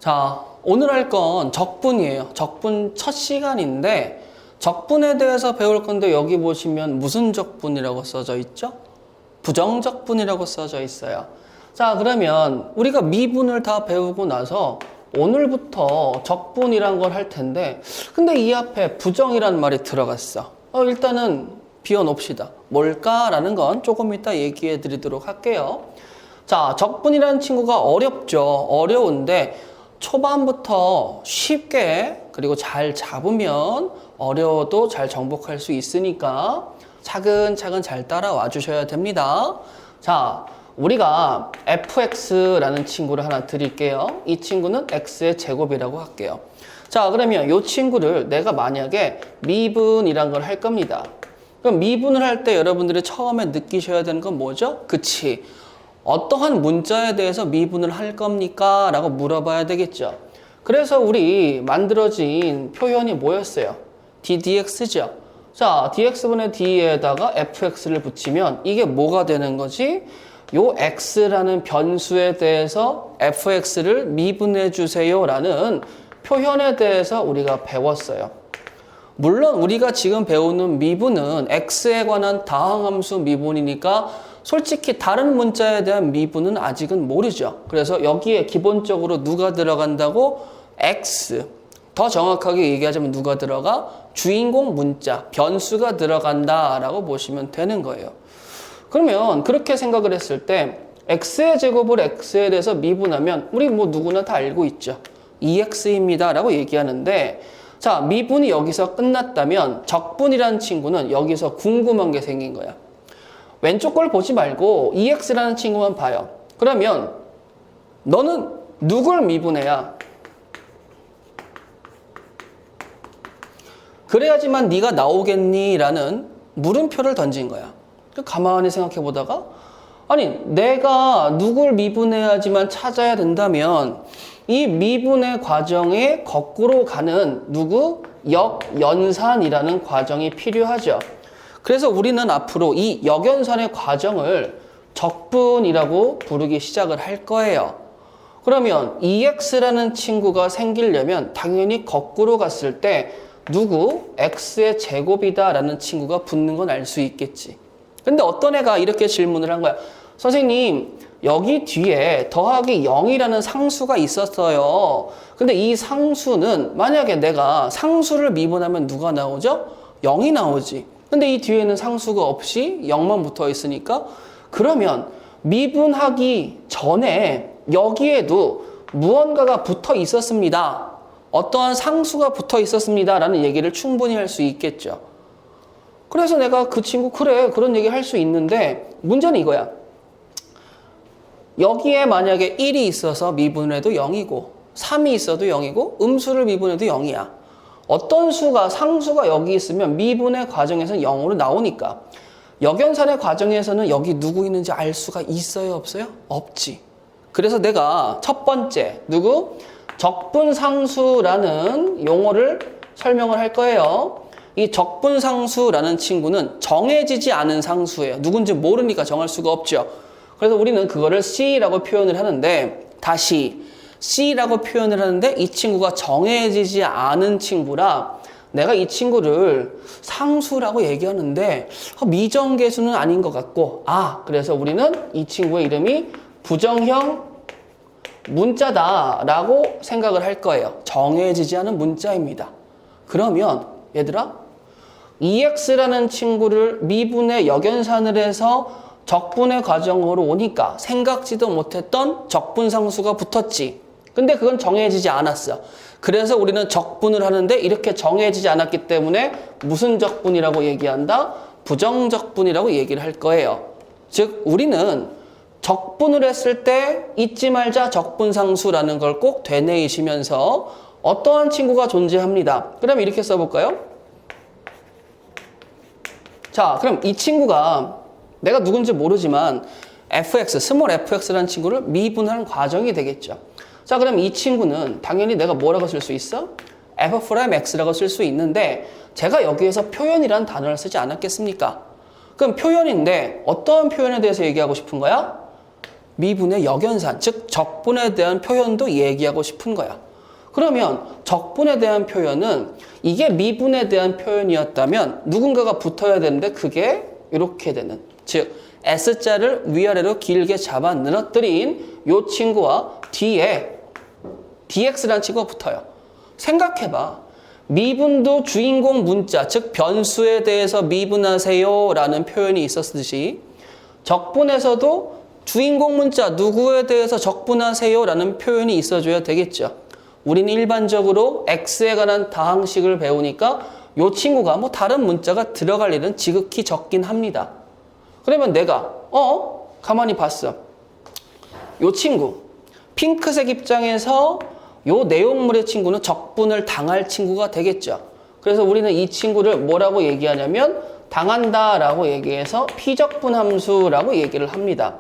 자, 오늘 할 건 적분이에요. 적분 첫 시간인데 적분에 대해서 배울 건데 여기 보시면 무슨 적분이라고 써져 있죠? 부정적분이라고 써져 있어요. 자, 그러면 우리가 미분을 다 배우고 나서 오늘부터 적분이란 걸 할 텐데 근데 이 앞에 부정이란 말이 들어갔어. 일단은 비워놓읍시다. 뭘까라는 건 조금 이따 얘기해 드리도록 할게요. 자, 적분이라는 친구가 어렵죠. 어려운데 초반부터 쉽게 그리고 잘 잡으면 어려워도 잘 정복할 수 있으니까 차근차근 잘 따라와 주셔야 됩니다. 자, 우리가 fx라는 친구를 하나 드릴게요. 이 친구는 x의 제곱이라고 할게요. 자, 그러면 이 친구를 내가 만약에 미분이란 걸 할 겁니다. 그럼 미분을 할 때 여러분들이 처음에 느끼셔야 되는 건 뭐죠? 그치. 어떠한 문자에 대해서 미분을 할 겁니까? 라고 물어봐야 되겠죠. 그래서 우리 만들어진 표현이 뭐였어요? ddx죠. 자, dx분의 d에다가 fx를 붙이면 이게 뭐가 되는 거지? 요 x라는 변수에 대해서 fx를 미분해 주세요 라는 표현에 대해서 우리가 배웠어요. 물론 우리가 지금 배우는 미분은 x에 관한 다항함수 미분이니까 솔직히 다른 문자에 대한 미분은 아직은 모르죠. 그래서 여기에 기본적으로 누가 들어간다고? x. 더 정확하게 얘기하자면 누가 들어가? 주인공 문자, 변수가 들어간다라고 보시면 되는 거예요. 그러면 그렇게 생각을 했을 때 x의 제곱을 x에 대해서 미분하면 우리 뭐 누구나 다 알고 있죠. 2x입니다 라고 얘기하는데 자, 미분이 여기서 끝났다면 적분이라는 친구는 여기서 궁금한 게 생긴 거야. 왼쪽 걸 보지 말고 2x라는 친구만 봐요. 그러면 너는 누굴 미분해야? 그래야지만 네가 나오겠니? 라는 물음표를 던진 거야. 가만히 생각해 보다가 아니 내가 누굴 미분해야지만 찾아야 된다면 이 미분의 과정에 거꾸로 가는 누구? 역연산이라는 과정이 필요하죠. 그래서 우리는 앞으로 이 역연산의 과정을 적분이라고 부르기 시작을 할 거예요. 그러면 2x라는 친구가 생기려면 당연히 거꾸로 갔을 때 누구? x의 제곱이다 라는 친구가 붙는 건 알 수 있겠지. 근데 어떤 애가 이렇게 질문을 한 거야. 선생님, 여기 뒤에 더하기 0이라는 상수가 있었어요. 근데 이 상수는 만약에 내가 상수를 미분하면 누가 나오죠? 0이 나오지. 근데 이 뒤에는 상수가 없이 0만 붙어 있으니까 그러면 미분하기 전에 여기에도 무언가가 붙어 있었습니다. 어떠한 상수가 붙어 있었습니다. 라는 얘기를 충분히 할 수 있겠죠. 그래서 내가 그 친구 그래 그런 얘기 할 수 있는데 문제는 이거야. 여기에 만약에 1이 있어서 미분을 해도 0이고 3이 있어도 0이고 음수를 미분해도 0이야. 어떤 수가 상수가 여기 있으면 미분의 과정에서는 0으로 나오니까 역연산의 과정에서는 여기 누구 있는지 알 수가 있어요? 없어요? 없지. 그래서 내가 첫 번째 누구? 적분상수라는 용어를 설명을 할 거예요. 이 적분상수라는 친구는 정해지지 않은 상수예요. 누군지 모르니까 정할 수가 없죠. 그래서 우리는 그거를 C라고 표현을 하는데 다시 C라고 표현을 하는데 이 친구가 정해지지 않은 친구라 내가 이 친구를 상수라고 얘기하는데 미정계수는 아닌 것 같고 그래서 우리는 이 친구의 이름이 부정형 문자다라고 생각을 할 거예요. 정해지지 않은 문자입니다. 그러면 얘들아 2x라는 친구를 미분의 역연산을 해서 적분의 과정으로 오니까 생각지도 못했던 적분상수가 붙었지. 근데 그건 정해지지 않았어. 그래서 우리는 적분을 하는데 이렇게 정해지지 않았기 때문에 무슨 적분이라고 얘기한다? 부정적분이라고 얘기를 할 거예요. 즉 우리는 적분을 했을 때 잊지 말자 적분상수라는 걸 꼭 되뇌이시면서 어떠한 친구가 존재합니다. 그럼 이렇게 써볼까요? 자, 그럼 이 친구가 내가 누군지 모르지만 fx, 스몰 fx라는 친구를 미분하는 과정이 되겠죠. 자, 그럼 이 친구는 당연히 내가 뭐라고 쓸 수 있어? f'x라고 쓸 수 있는데 제가 여기에서 표현이라는 단어를 쓰지 않았겠습니까? 그럼 표현인데 어떤 표현에 대해서 얘기하고 싶은 거야? 미분의 역연산, 즉 적분에 대한 표현도 얘기하고 싶은 거야. 그러면 적분에 대한 표현은 이게 미분에 대한 표현이었다면 누군가가 붙어야 되는데 그게 이렇게 되는, 즉 S자를 위아래로 길게 잡아 늘어뜨린 이 친구와 뒤에 dx라는 친구가 붙어요. 생각해봐. 미분도 주인공 문자, 즉 변수에 대해서 미분하세요 라는 표현이 있었듯이 적분에서도 주인공 문자 누구에 대해서 적분하세요 라는 표현이 있어줘야 되겠죠. 우리는 일반적으로 x에 관한 다항식을 배우니까 이 친구가 뭐 다른 문자가 들어갈 일은 지극히 적긴 합니다. 그러면 내가 가만히 봤어. 이 친구 핑크색 입장에서 이 내용물의 친구는 적분을 당할 친구가 되겠죠. 그래서 우리는 이 친구를 뭐라고 얘기하냐면 당한다라고 얘기해서 피적분 함수라고 얘기를 합니다.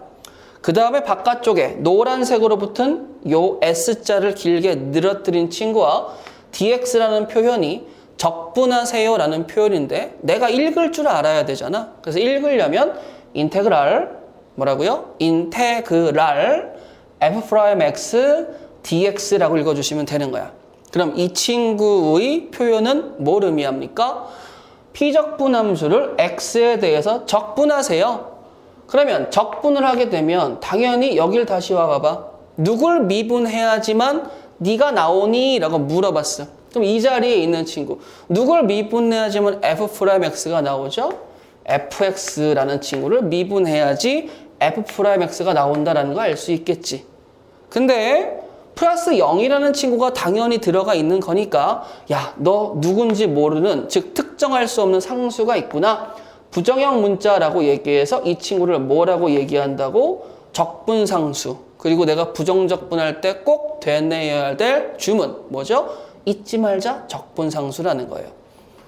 그 다음에 바깥쪽에 노란색으로 붙은 요 S자를 길게 늘어뜨린 친구와 dx라는 표현이 적분하세요라는 표현인데 내가 읽을 줄 알아야 되잖아. 그래서 읽으려면 인테그랄 뭐라고요? 인테그랄 f'(x) dx라고 읽어주시면 되는 거야. 그럼 이 친구의 표현은 뭘 의미합니까? 피적분 함수를 x에 대해서 적분하세요. 그러면 적분을 하게 되면 당연히 여길 다시 와봐봐. 누굴 미분해야지만 네가 나오니? 라고 물어봤어. 그럼 이 자리에 있는 친구 누굴 미분해야지만 f'x가 나오죠? fx라는 친구를 미분해야지 f'x가 나온다라는 거 알 수 있겠지. 근데 플러스 0이라는 친구가 당연히 들어가 있는 거니까 야, 너 누군지 모르는, 즉 특정할 수 없는 상수가 있구나. 부정형 문자라고 얘기해서 이 친구를 뭐라고 얘기한다고? 적분상수. 그리고 내가 부정적분할 때 꼭 되뇌어야 될 주문 뭐죠? 잊지 말자 적분상수라는 거예요.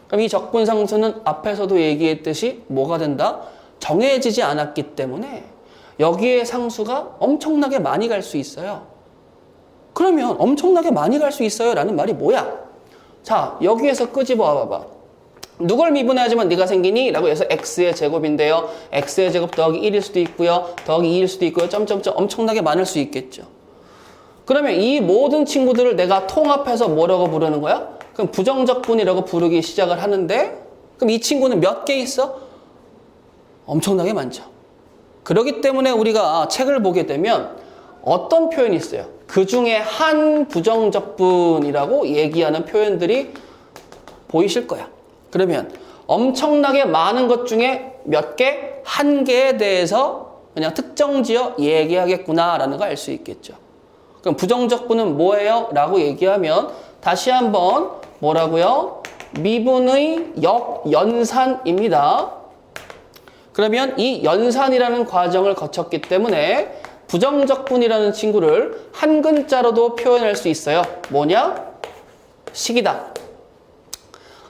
그럼 이 적분상수는 앞에서도 얘기했듯이 뭐가 된다? 정해지지 않았기 때문에 여기에 상수가 엄청나게 많이 갈 수 있어요. 그러면 엄청나게 많이 갈 수 있어요 라는 말이 뭐야? 자, 여기에서 끄집어 와봐봐. 누굴 미분해야지만 네가 생기니? 라고 해서 x의 제곱인데요. x의 제곱 더하기 1일 수도 있고요. 더하기 2일 수도 있고요. 점점점 엄청나게 많을 수 있겠죠. 그러면 이 모든 친구들을 내가 통합해서 뭐라고 부르는 거야? 그럼 부정적분이라고 부르기 시작을 하는데 그럼 이 친구는 몇 개 있어? 엄청나게 많죠. 그렇기 때문에 우리가 책을 보게 되면 어떤 표현이 있어요? 그 중에 한 부정적분이라고 얘기하는 표현들이 보이실 거야. 그러면 엄청나게 많은 것 중에 몇 개? 한 개에 대해서 그냥 특정지어 얘기하겠구나라는 걸 알 수 있겠죠. 그럼 부정적분은 뭐예요? 라고 얘기하면 다시 한번 뭐라고요? 미분의 역연산입니다. 그러면 이 연산이라는 과정을 거쳤기 때문에 부정적분이라는 친구를 한 글자로도 표현할 수 있어요. 뭐냐? 식이다.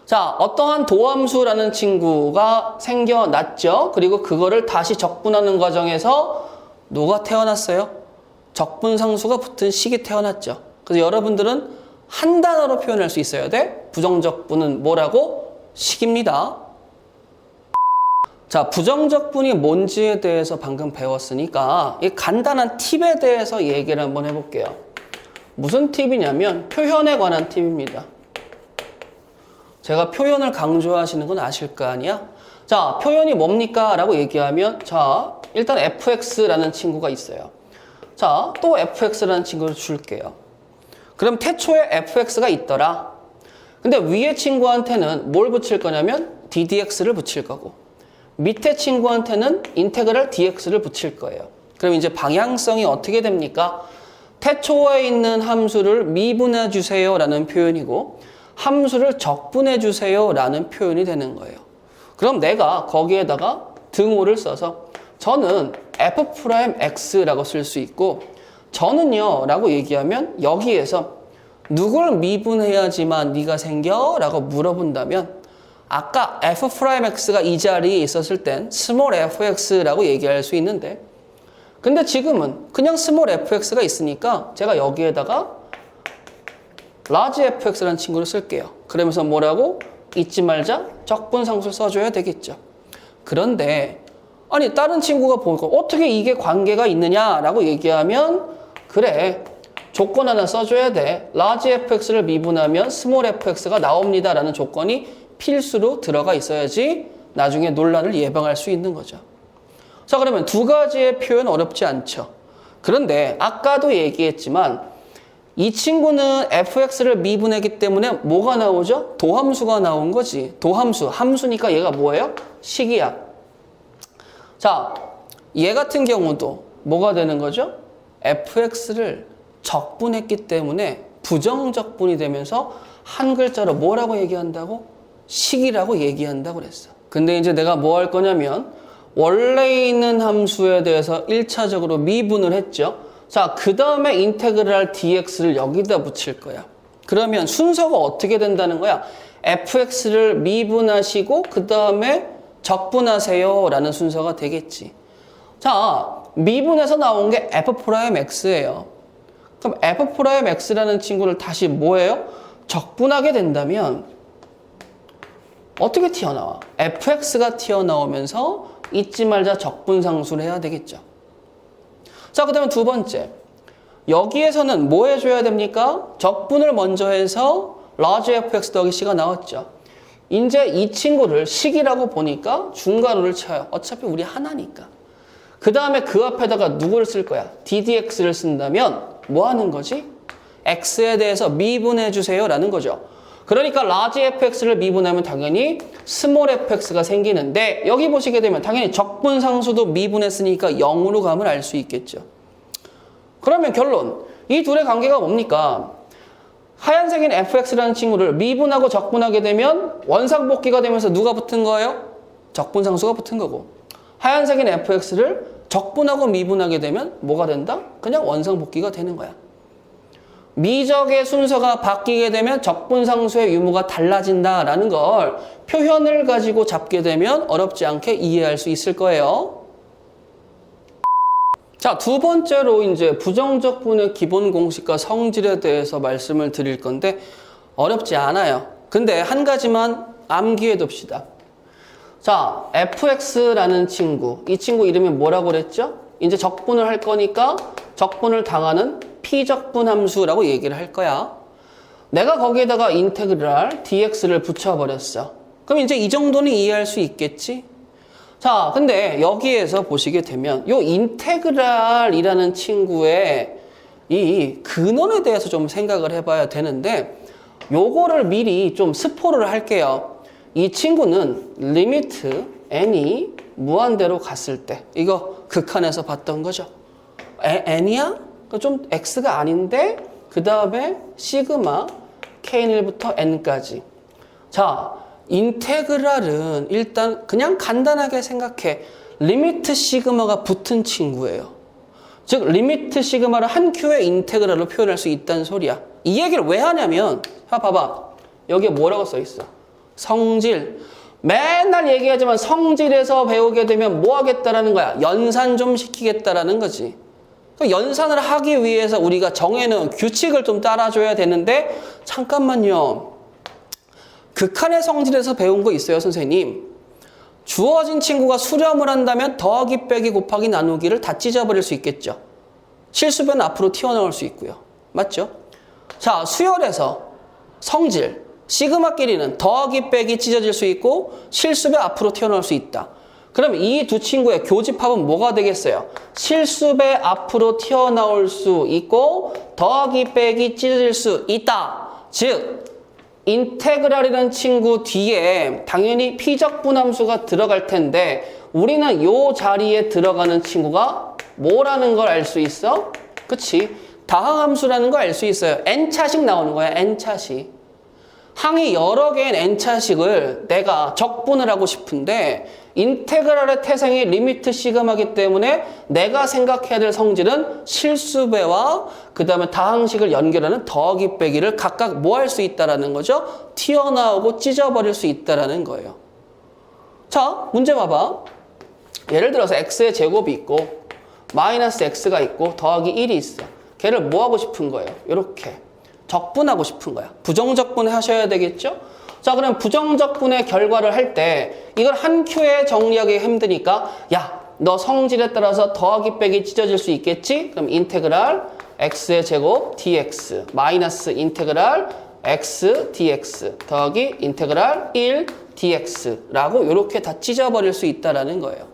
자, 어떠한 도함수라는 친구가 생겨났죠. 그리고 그거를 다시 적분하는 과정에서 누가 태어났어요? 적분상수가 붙은 식이 태어났죠. 그래서 여러분들은 한 단어로 표현할 수 있어야 돼. 부정적분은 뭐라고? 식입니다. 자, 부정적분이 뭔지에 대해서 방금 배웠으니까 이 간단한 팁에 대해서 얘기를 한번 해볼게요. 무슨 팁이냐면 표현에 관한 팁입니다. 제가 표현을 강조하시는 건 아실 거 아니야? 자, 표현이 뭡니까? 라고 얘기하면 자, 일단 fx라는 친구가 있어요. 자, 또 fx라는 친구를 줄게요. 그럼 태초에 fx가 있더라. 근데 위에 친구한테는 뭘 붙일 거냐면 ddx를 붙일 거고 밑에 친구한테는 인테그랄 dx를 붙일 거예요. 그럼 이제 방향성이 어떻게 됩니까? 태초에 있는 함수를 미분해 주세요 라는 표현이고 함수를 적분해 주세요 라는 표현이 되는 거예요. 그럼 내가 거기에다가 등호를 써서 저는 f'x라고 쓸 수 있고 저는요 라고 얘기하면 여기에서 누굴 미분해야지만 네가 생겨? 라고 물어본다면 아까 f'x가 이 자리에 있었을 땐 small fx라고 얘기할 수 있는데 근데 지금은 그냥 small fx가 있으니까 제가 여기에다가 large fx라는 친구를 쓸게요. 그러면서 뭐라고? 잊지 말자 적분상수 써줘야 되겠죠. 그런데 아니 다른 친구가 보니까 어떻게 이게 관계가 있느냐라고 얘기하면 그래 조건 하나 써줘야 돼. large fx를 미분하면 small fx가 나옵니다 라는 조건이 필수로 들어가 있어야지 나중에 논란을 예방할 수 있는 거죠. 자 그러면 두 가지의 표현 어렵지 않죠. 그런데 아까도 얘기했지만 이 친구는 fx를 미분했기 때문에 뭐가 나오죠? 도함수가 나온 거지. 도함수, 함수니까 얘가 뭐예요? 식이야. 자, 얘 같은 경우도 뭐가 되는 거죠? fx를 적분했기 때문에 부정적분이 되면서 한 글자로 뭐라고 얘기한다고? 식이라고 얘기한다고 그랬어. 근데 이제 내가 뭐 할 거냐면 원래 있는 함수에 대해서 1차적으로 미분을 했죠. 자, 그 다음에 인테그랄 dx를 여기다 붙일 거야. 그러면 순서가 어떻게 된다는 거야? fx를 미분하시고 그 다음에 적분하세요 라는 순서가 되겠지. 자, 미분해서 나온 게 f'x예요. 그럼 f'x라는 친구를 다시 뭐예요? 적분하게 된다면 어떻게 튀어나와? fx가 튀어나오면서 잊지 말자 적분상수를 해야 되겠죠. 자, 그 다음에 두 번째. 여기에서는 뭐 해줘야 됩니까? 적분을 먼저 해서 large fx 더하기 c가 나왔죠. 이제 이 친구를 식이라고 보니까 중괄호를 쳐요. 어차피 우리 하나니까. 그 다음에 그 앞에다가 누구를 쓸 거야? ddx를 쓴다면 뭐 하는 거지? x에 대해서 미분해 주세요 라는 거죠. 그러니까 large fx를 미분하면 당연히 small fx가 생기는데 여기 보시게 되면 당연히 적분상수도 미분했으니까 0으로 가면 알 수 있겠죠. 그러면 결론. 이 둘의 관계가 뭡니까? 하얀색인 fx라는 친구를 미분하고 적분하게 되면 원상복귀가 되면서 누가 붙은 거예요? 적분상수가 붙은 거고. 하얀색인 fx를 적분하고 미분하게 되면 뭐가 된다? 그냥 원상복귀가 되는 거야. 미적의 순서가 바뀌게 되면 적분상수의 유무가 달라진다라는 걸 표현을 가지고 잡게 되면 어렵지 않게 이해할 수 있을 거예요. 자, 두 번째로 이제 부정적분의 기본 공식과 성질에 대해서 말씀을 드릴 건데 어렵지 않아요. 근데 한 가지만 암기해 둡시다. 자, fx라는 친구, 이 친구 이름이 뭐라고 그랬죠? 이제 적분을 할 거니까 적분을 당하는 피적분 함수라고 얘기를 할 거야. 내가 거기에다가 인테그랄 dx를 붙여버렸어. 그럼 이제 이 정도는 이해할 수 있겠지? 자, 근데 여기에서 보시게 되면 요 인테그랄이라는 친구의 이 근원에 대해서 좀 생각을 해봐야 되는데 요거를 미리 좀 스포를 할게요. 이 친구는 리미트 n이 무한대로 갔을 때 이거 극한에서 봤던 거죠. n이야? 좀 x가 아닌데 그 다음에 시그마 k1부터 n까지. 자, 인테그랄은 일단 그냥 간단하게 생각해. 리미트 시그마가 붙은 친구예요. 즉 리미트 시그마를 한 큐의 인테그랄로 표현할 수 있다는 소리야. 이 얘기를 왜 하냐면 봐봐. 여기에 뭐라고 써 있어? 성질. 맨날 얘기하지만 성질에서 배우게 되면 뭐 하겠다라는 거야? 연산 좀 시키겠다라는 거지. 연산을 하기 위해서 우리가 정해놓은 규칙을 좀 따라줘야 되는데 잠깐만요. 극한의 성질에서 배운 거 있어요, 선생님. 주어진 친구가 수렴을 한다면 더하기 빼기 곱하기 나누기를 다 찢어버릴 수 있겠죠. 실수변 앞으로 튀어나올 수 있고요. 맞죠? 자, 수열에서 성질, 시그마끼리는 더하기 빼기 찢어질 수 있고 실수배 앞으로 튀어나올 수 있다. 그럼 이 두 친구의 교집합은 뭐가 되겠어요? 실수배 앞으로 튀어나올 수 있고 더하기 빼기 찢어질 수 있다. 즉 인테그랄이라는 친구 뒤에 당연히 피적분 함수가 들어갈 텐데 우리는 요 자리에 들어가는 친구가 뭐라는 걸 알 수 있어? 그치? 다항함수라는 걸 알 수 있어요. n차식 나오는 거야. n차식. 항이 여러 개인 n차식을 내가 적분을 하고 싶은데 인테그랄의 태생이 리미트 시그마이기 때문에 내가 생각해야 될 성질은 실수배와 그 다음에 다항식을 연결하는 더하기 빼기를 각각 뭐 할 수 있다라는 거죠? 튀어나오고 찢어버릴 수 있다라는 거예요. 자, 문제 봐봐. 예를 들어서 x의 제곱이 있고 마이너스 x가 있고 더하기 1이 있어. 걔를 뭐 하고 싶은 거예요? 이렇게 적분하고 싶은 거야. 부정적분 하셔야 되겠죠? 자, 그럼 부정적분의 결과를 할 때 이걸 한 큐에 정리하기 힘드니까 야, 너 성질에 따라서 더하기 빼기 찢어질 수 있겠지? 그럼 인테그랄 x의 제곱 dx 마이너스 인테그랄 x dx 더하기 인테그랄 1 dx라고 이렇게 다 찢어버릴 수 있다라는 거예요.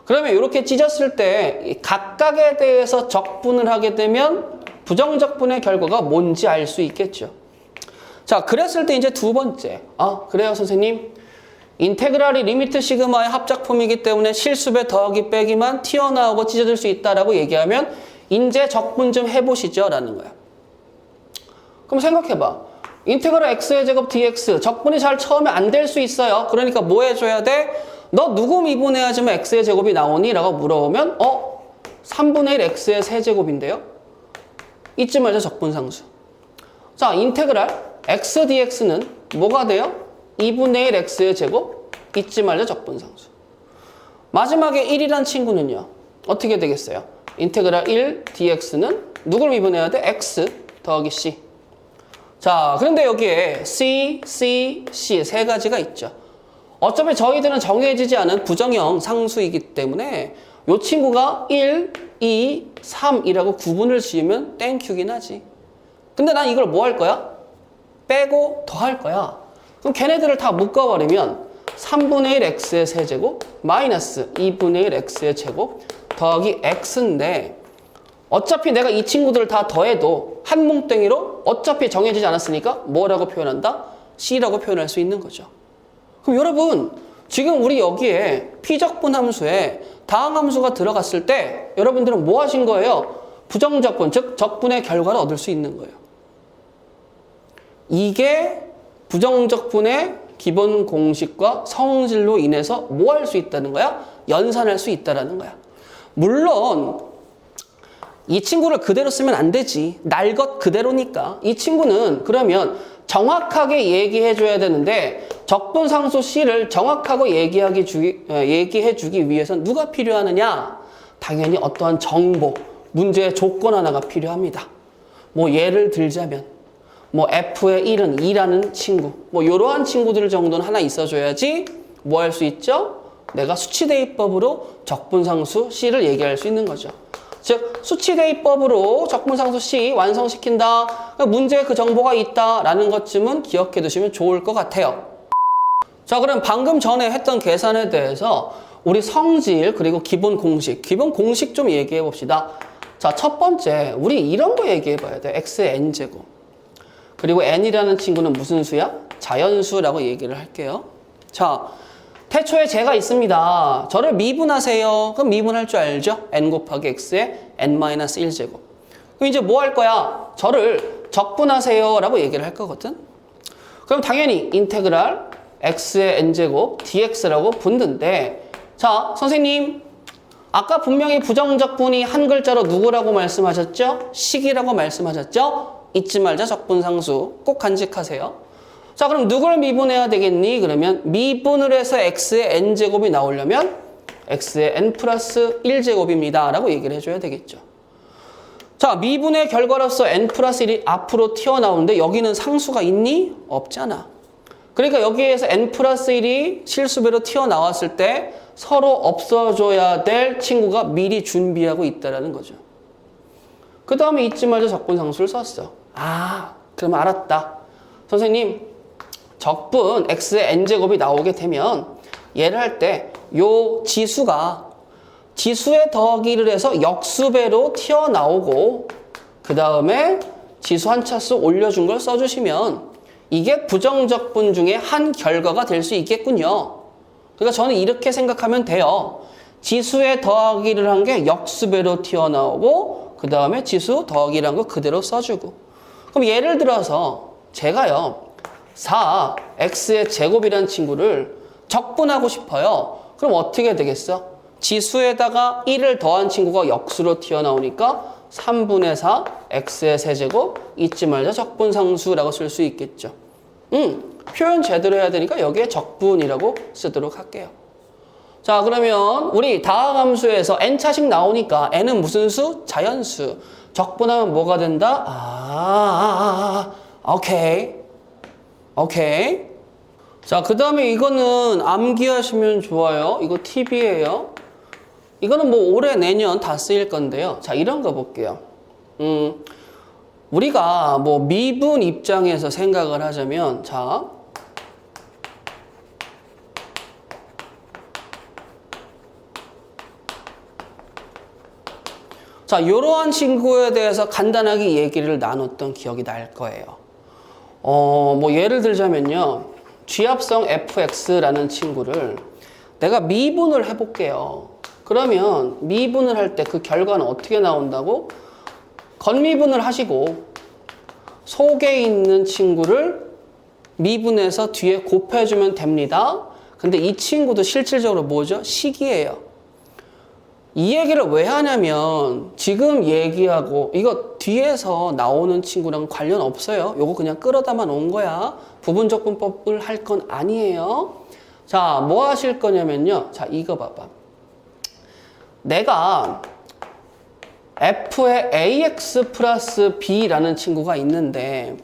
그러면 이렇게 찢었을 때 각각에 대해서 적분을 하게 되면 부정적분의 결과가 뭔지 알 수 있겠죠. 자, 그랬을 때 이제 두 번째. 그래요, 선생님. 인테그랄이 리미트 시그마의 합작품이기 때문에 실수배 더하기 빼기만 튀어나오고 찢어질 수 있다라고 얘기하면 이제 적분 좀 해보시죠 라는 거야. 그럼 생각해봐. 인테그랄 x의 제곱 dx 적분이 잘 처음에 안 될 수 있어요. 그러니까 뭐 해줘야 돼? 너 누구 미분해야지만 x의 제곱이 나오니? 라고 물어보면 3분의 1 x의 세제곱인데요. 잊지 말자 적분상수. 자, 인테그랄 x dx는 뭐가 돼요? 2분의 1 x의 제곱 잊지 말자 적분상수. 마지막에 1이란 친구는요. 어떻게 되겠어요? 인테그랄 1 dx는 누굴 미분해야 돼? x 더하기 c. 자, 그런데 여기에 c, c, c 세 가지가 있죠. 어차피 저희들은 정해지지 않은 부정형 상수이기 때문에 이 친구가 1, 2, 3이라고 구분을 지으면 땡큐긴 하지. 근데 난 이걸 뭐 할 거야? 빼고 더 할 거야. 그럼 걔네들을 다 묶어버리면 3분의 1 x의 세제곱 마이너스 2분의 1 x의 제곱 더하기 x인데 어차피 내가 이 친구들을 다 더해도 한 뭉땡이로 어차피 정해지지 않았으니까 뭐라고 표현한다? c라고 표현할 수 있는 거죠. 그럼 여러분 지금 우리 여기에 피적분 함수에 다항 함수가 들어갔을 때 여러분들은 뭐 하신 거예요? 부정적분, 즉 적분의 결과를 얻을 수 있는 거예요. 이게 부정적분의 기본 공식과 성질로 인해서 뭐 할 수 있다는 거야? 연산할 수 있다는 거야. 물론 이 친구를 그대로 쓰면 안 되지. 날 것 그대로니까. 이 친구는 그러면 정확하게 얘기해 줘야 되는데 적분상수 C를 정확하고 얘기해 주기 위해서는 누가 필요하느냐? 당연히 어떠한 정보, 문제의 조건 하나가 필요합니다. 뭐 예를 들자면 뭐 F의 1은 2라는 친구, 뭐 이러한 친구들 정도는 하나 있어줘야지 뭐 할 수 있죠? 내가 수치대입법으로 적분상수 C를 얘기할 수 있는 거죠. 즉 수치대입법으로 적분상수 C 완성시킨다. 문제에 그 정보가 있다라는 것쯤은 기억해 두시면 좋을 것 같아요. 자, 그럼 방금 전에 했던 계산에 대해서 우리 성질 그리고 기본 공식 좀 얘기해 봅시다. 자, 첫 번째 우리 이런 거 얘기해 봐야 돼. x의 n제곱. 그리고 n이라는 친구는 무슨 수야? 자연수라고 얘기를 할게요. 자, 태초에 제가 있습니다. 저를 미분하세요. 그럼 미분할 줄 알죠? n 곱하기 x의 n-1제곱. 그럼 이제 뭐 할 거야? 저를 적분하세요 라고 얘기를 할 거거든. 그럼 당연히 인테그랄 x의 n제곱 dx라고 붙는데, 자, 선생님 아까 분명히 부정적분이 한 글자로 누구라고 말씀하셨죠? 식이라고 말씀하셨죠? 잊지 말자 적분상수 꼭 간직하세요. 자, 그럼 누굴 미분해야 되겠니? 그러면 미분을 해서 x의 n제곱이 나오려면 x의 n 플러스 1제곱입니다 라고 얘기를 해줘야 되겠죠. 자, 미분의 결과로서 n 플러스 1이 앞으로 튀어나오는데 여기는 상수가 있니? 없잖아. 그러니까 여기에서 n 플러스 1이 실수배로 튀어나왔을 때 서로 없어져야 될 친구가 미리 준비하고 있다는 거죠. 그 다음에 잊지 말자 적분상수를 썼어. 그럼 알았다. 선생님, 적분 x의 n제곱이 나오게 되면 얘를 할 때 요 지수가 지수의 더하기를 해서 역수배로 튀어나오고 그 다음에 지수 한 차수 올려준 걸 써주시면 이게 부정적분 중에 한 결과가 될 수 있겠군요. 그러니까 저는 이렇게 생각하면 돼요. 지수의 더하기를 한 게 역수배로 튀어나오고 그 다음에 지수 더하기를 한 거 그대로 써주고. 그럼 예를 들어서 제가요 4x의 제곱이라는 친구를 적분하고 싶어요. 그럼 어떻게 되겠어? 지수에다가 1을 더한 친구가 역수로 튀어나오니까 3분의 4 x의 세제곱 잊지 말자 적분상수라고 쓸 수 있겠죠. 표현 제대로 해야 되니까 여기에 적분이라고 쓰도록 할게요. 자, 그러면 우리 다항함수에서 n차씩 나오니까 n은 무슨 수? 자연수. 적분하면 뭐가 된다? 오케이. 자, 그 다음에 이거는 암기하시면 좋아요. 이거 팁이에요. 이거는 뭐 올해 내년 다 쓰일 건데요. 자, 이런 거 볼게요. 우리가 뭐 미분 입장에서 생각을 하자면 자, 이러한 친구에 대해서 간단하게 얘기를 나눴던 기억이 날 거예요. 뭐 예를 들자면요. G합성 fx라는 친구를 내가 미분을 해볼게요. 그러면 미분을 할 때 그 결과는 어떻게 나온다고? 건미분을 하시고 속에 있는 친구를 미분해서 뒤에 곱해주면 됩니다. 근데 이 친구도 실질적으로 뭐죠? 식이에요. 이 얘기를 왜 하냐면 지금 얘기하고 이거 뒤에서 나오는 친구랑 관련 없어요. 요거 그냥 끌어담아 놓은 거야. 부분적분법을 할 건 아니에요. 자, 뭐 하실 거냐면요. 자, 이거 봐봐. 내가 f에 ax 플러스 b라는 친구가 있는데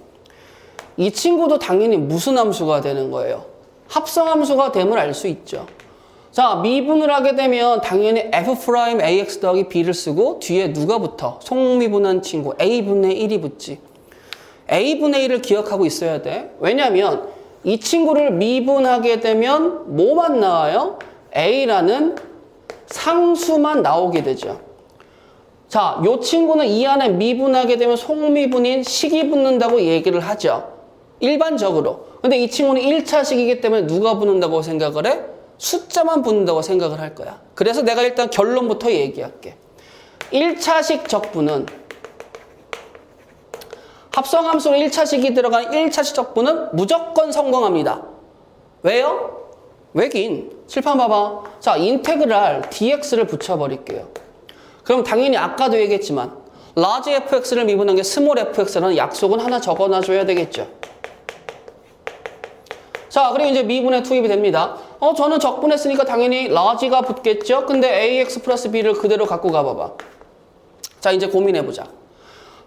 이 친구도 당연히 무슨 함수가 되는 거예요? 합성함수가 됨을 알 수 있죠. 자, 미분을 하게 되면 당연히 f'(ax) 더하기 b를 쓰고 뒤에 누가 붙어? 속미분한 친구 a분의 1이 붙지. a분의 1을 기억하고 있어야 돼. 왜냐면 이 친구를 미분하게 되면 뭐만 나와요? a라는 상수만 나오게 되죠. 자, 요 친구는 이 안에 미분하게 되면 속미분인 식이 붙는다고 얘기를 하죠. 일반적으로. 근데 이 친구는 1차식이기 때문에 누가 붙는다고 생각을 해? 숫자만 붙는다고 생각을 할 거야. 그래서 내가 일단 결론부터 얘기할게. 1차식 적분은 합성함수로 1차식이 들어간 1차식 적분은 무조건 성공합니다. 왜요? 왜긴? 칠판 봐봐. 자, 인테그랄 dx를 붙여버릴게요. 그럼 당연히 아까도 얘기했지만 large fx를 미분한 게 small fx라는 약속은 하나 적어놔줘야 되겠죠. 자, 그리고 이제 미분에 투입이 됩니다. 저는 적분했으니까 당연히 large가 붙겠죠. 근데 ax 플러스 b를 그대로 갖고 가봐봐. 자, 이제 고민해보자.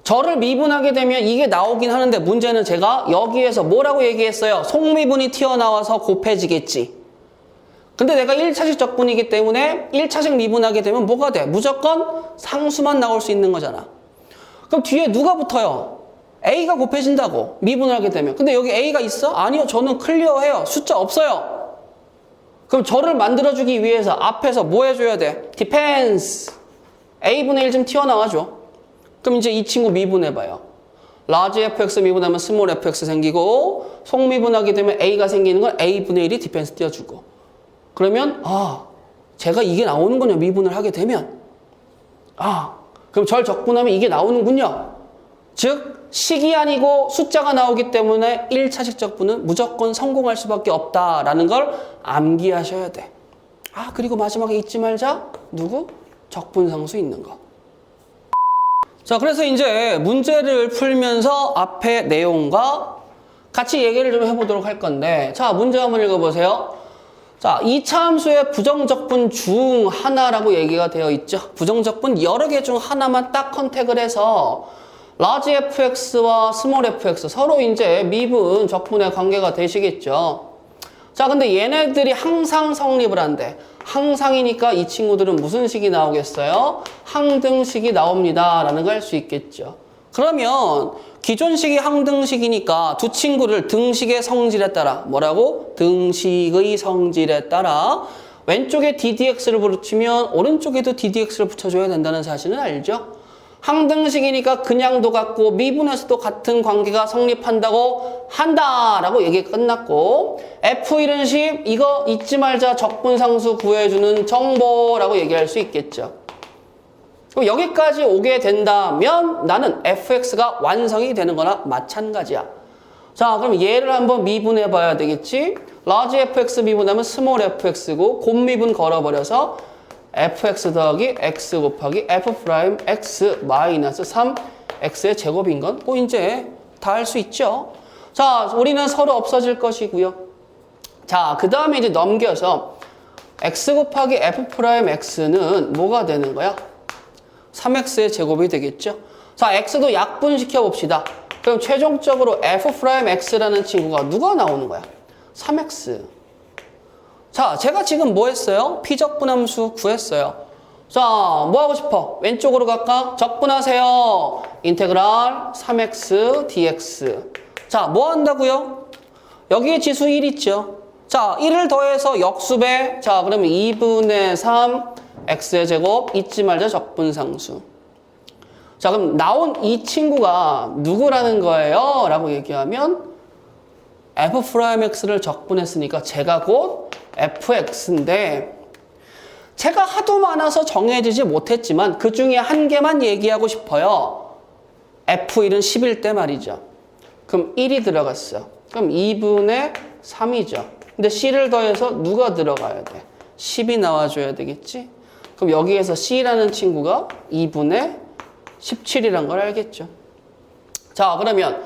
저를 미분하게 되면 이게 나오긴 하는데 문제는 제가 여기에서 뭐라고 얘기했어요? 속미분이 튀어나와서 곱해지겠지. 근데 내가 1차식 적분이기 때문에 1차식 미분하게 되면 뭐가 돼? 무조건 상수만 나올 수 있는 거잖아. 그럼 뒤에 누가 붙어요? A가 곱해진다고 미분을 하게 되면. 근데 여기 A가 있어? 아니요. 저는 클리어해요. 숫자 없어요. 그럼 저를 만들어주기 위해서 앞에서 뭐 해줘야 돼? depends. A분의 1 좀 튀어나와줘. 그럼 이제 이 친구 미분해봐요. large fx 미분하면 small fx 생기고 속미분하게 되면 A가 생기는 건 A분의 1이 depends 띄워주고. 그러면 제가 이게 나오는군요. 미분을 하게 되면. 그럼 절 적분하면 이게 나오는군요. 즉 식이 아니고 숫자가 나오기 때문에 1차식 적분은 무조건 성공할 수밖에 없다라는 걸 암기하셔야 돼. 그리고 마지막에 잊지 말자. 누구? 적분상수 있는 거. 자, 그래서 이제 문제를 풀면서 앞에 내용과 같이 얘기를 좀 해보도록 할 건데, 자, 문제 한번 읽어보세요. 자, 2차 함수의 부정적분 중 하나라고 얘기가 되어 있죠. 부정적분 여러 개 중 하나만 딱 컨택을 해서 large fx와 small fx 서로 이제 미분 적분의 관계가 되시겠죠. 자, 근데 얘네들이 항상 성립을 한대. 항상이니까 이 친구들은 무슨 식이 나오겠어요? 항등식이 나옵니다 라는 걸 알 수 있겠죠. 그러면 기존식이 항등식이니까 두 친구를 등식의 성질에 따라 뭐라고? 등식의 성질에 따라 왼쪽에 ddx를 붙이면 오른쪽에도 ddx를 붙여줘야 된다는 사실은 알죠? 항등식이니까 그냥도 같고 미분에서도 같은 관계가 성립한다고 한다라고 얘기가 끝났고 F1은 10 이거 잊지 말자 적분상수 구해주는 정보라고 얘기할 수 있겠죠. 그럼 여기까지 오게 된다면 나는 fx가 완성이 되는 거나 마찬가지야. 자, 그럼 얘를 한번 미분해 봐야 되겠지. large fx 미분하면 small fx고 곱미분 걸어버려서 fx 더하기 x 곱하기 f 프라임 x 마이너스 3x의 제곱인 건 뭐 이제 다 할 수 있죠. 자, 우리는 서로 없어질 것이고요. 자, 그 다음에 이제 넘겨서 x 곱하기 f 프라임 x는 뭐가 되는 거야? 3x의 제곱이 되겠죠. 자, x도 약분시켜 봅시다. 그럼 최종적으로 f 프라임 x라는 친구가 누가 나오는 거야? 3x. 자, 제가 지금 뭐 했어요? 피적분함수 구했어요. 자, 뭐 하고 싶어? 왼쪽으로 갈까? 적분하세요. 인테그랄 3x dx. 자, 뭐 한다고요? 여기에 지수 1 있죠? 자, 1을 더해서 역수배. 자, 그러면 2분의 3 x의 제곱 잊지 말자 적분상수. 자, 그럼 나온 이 친구가 누구라는 거예요? 라고 얘기하면 f'x를 적분했으니까 제가 곧 fx인데 제가 하도 많아서 정해지지 못했지만 그 중에 한 개만 얘기하고 싶어요. f1은 10일 때 말이죠. 그럼 1이 들어갔어. 그럼 2분의 3이죠. 근데 c를 더해서 누가 들어가야 돼? 10이 나와줘야 되겠지? 그럼 여기에서 c라는 친구가 2분의 17이란 걸 알겠죠? 자, 그러면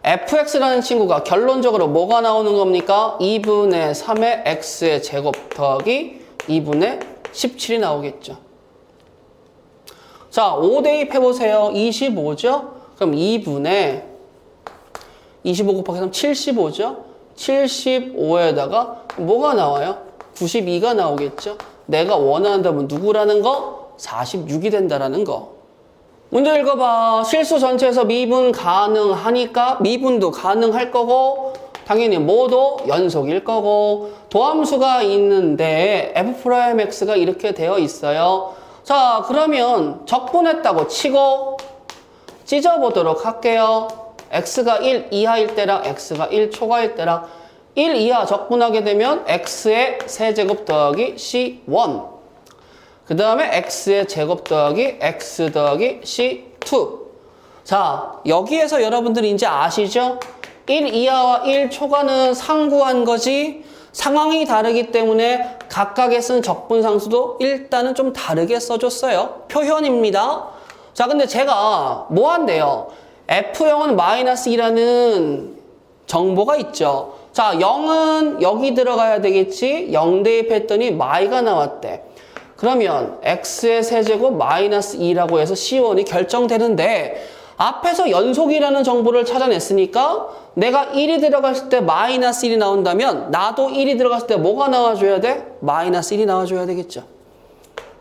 fx라는 친구가 결론적으로 뭐가 나오는 겁니까? 2분의 3의 x의 제곱 더하기 2분의 17이 나오겠죠. 자, 5 대입해보세요. 25죠? 그럼 2분의 25 곱하기 3 75죠? 75에다가 뭐가 나와요? 92가 나오겠죠? 내가 원하는 답은 누구라는 거? 46이 된다라는 거. 문제 읽어봐. 실수 전체에서 미분 가능하니까 미분도 가능할 거고 당연히 뭐도 연속일 거고 도함수가 있는데 f'x가 이렇게 되어 있어요. 자, 그러면 적분했다고 치고 찢어보도록 할게요. x가 1 이하일 때랑 x가 1 초과일 때랑 1 이하 적분하게 되면 x의 세제곱 더하기 c1 그 다음에 x의 제곱 더하기 x 더하기 c2. 자, 여기에서 여러분들이 이제 아시죠? 1 이하와 1 초과는 상구한 거지 상황이 다르기 때문에 각각에 쓴 적분상수도 일단은 좀 다르게 써줬어요. 표현입니다. 자, 근데 제가 뭐 한대요? F0은 마이너스 2라는 정보가 있죠. 자, 0은 여기 들어가야 되겠지? 0 대입했더니 마이가 나왔대. 그러면 x의 세제곱 마이너스 2라고 해서 C1이 결정되는데 앞에서 연속이라는 정보를 찾아냈으니까 내가 1이 들어갔을 때 마이너스 1이 나온다면 나도 1이 들어갔을 때 뭐가 나와줘야 돼? 마이너스 1이 나와줘야 되겠죠.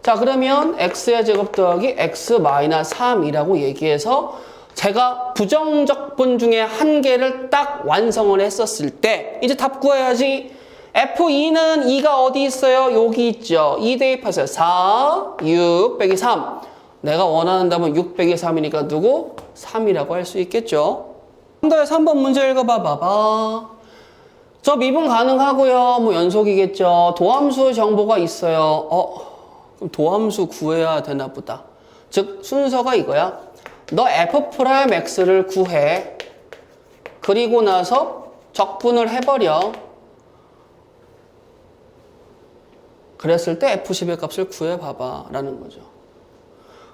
자, 그러면 x의 제곱 더하기 x 마이너스 3이라고 얘기해서 제가 부정적분 중에 한 개를 딱 완성을 했었을 때 이제 답 구해야지. F2는 2가 어디 있어요? 여기 있죠. 2 대입하세요. 4, 6 빼기 3. 내가 원하는 답은 6 빼기 3이니까 누구? 3이라고 할 수 있겠죠. 3번 문제 읽어봐 봐봐. 저 미분 가능하고요. 뭐 연속이겠죠. 도함수 정보가 있어요. 그럼 도함수 구해야 되나 보다. 즉 순서가 이거야. 너 f'x를 구해. 그리고 나서 적분을 해버려. 그랬을 때 F10의 값을 구해봐봐 라는 거죠.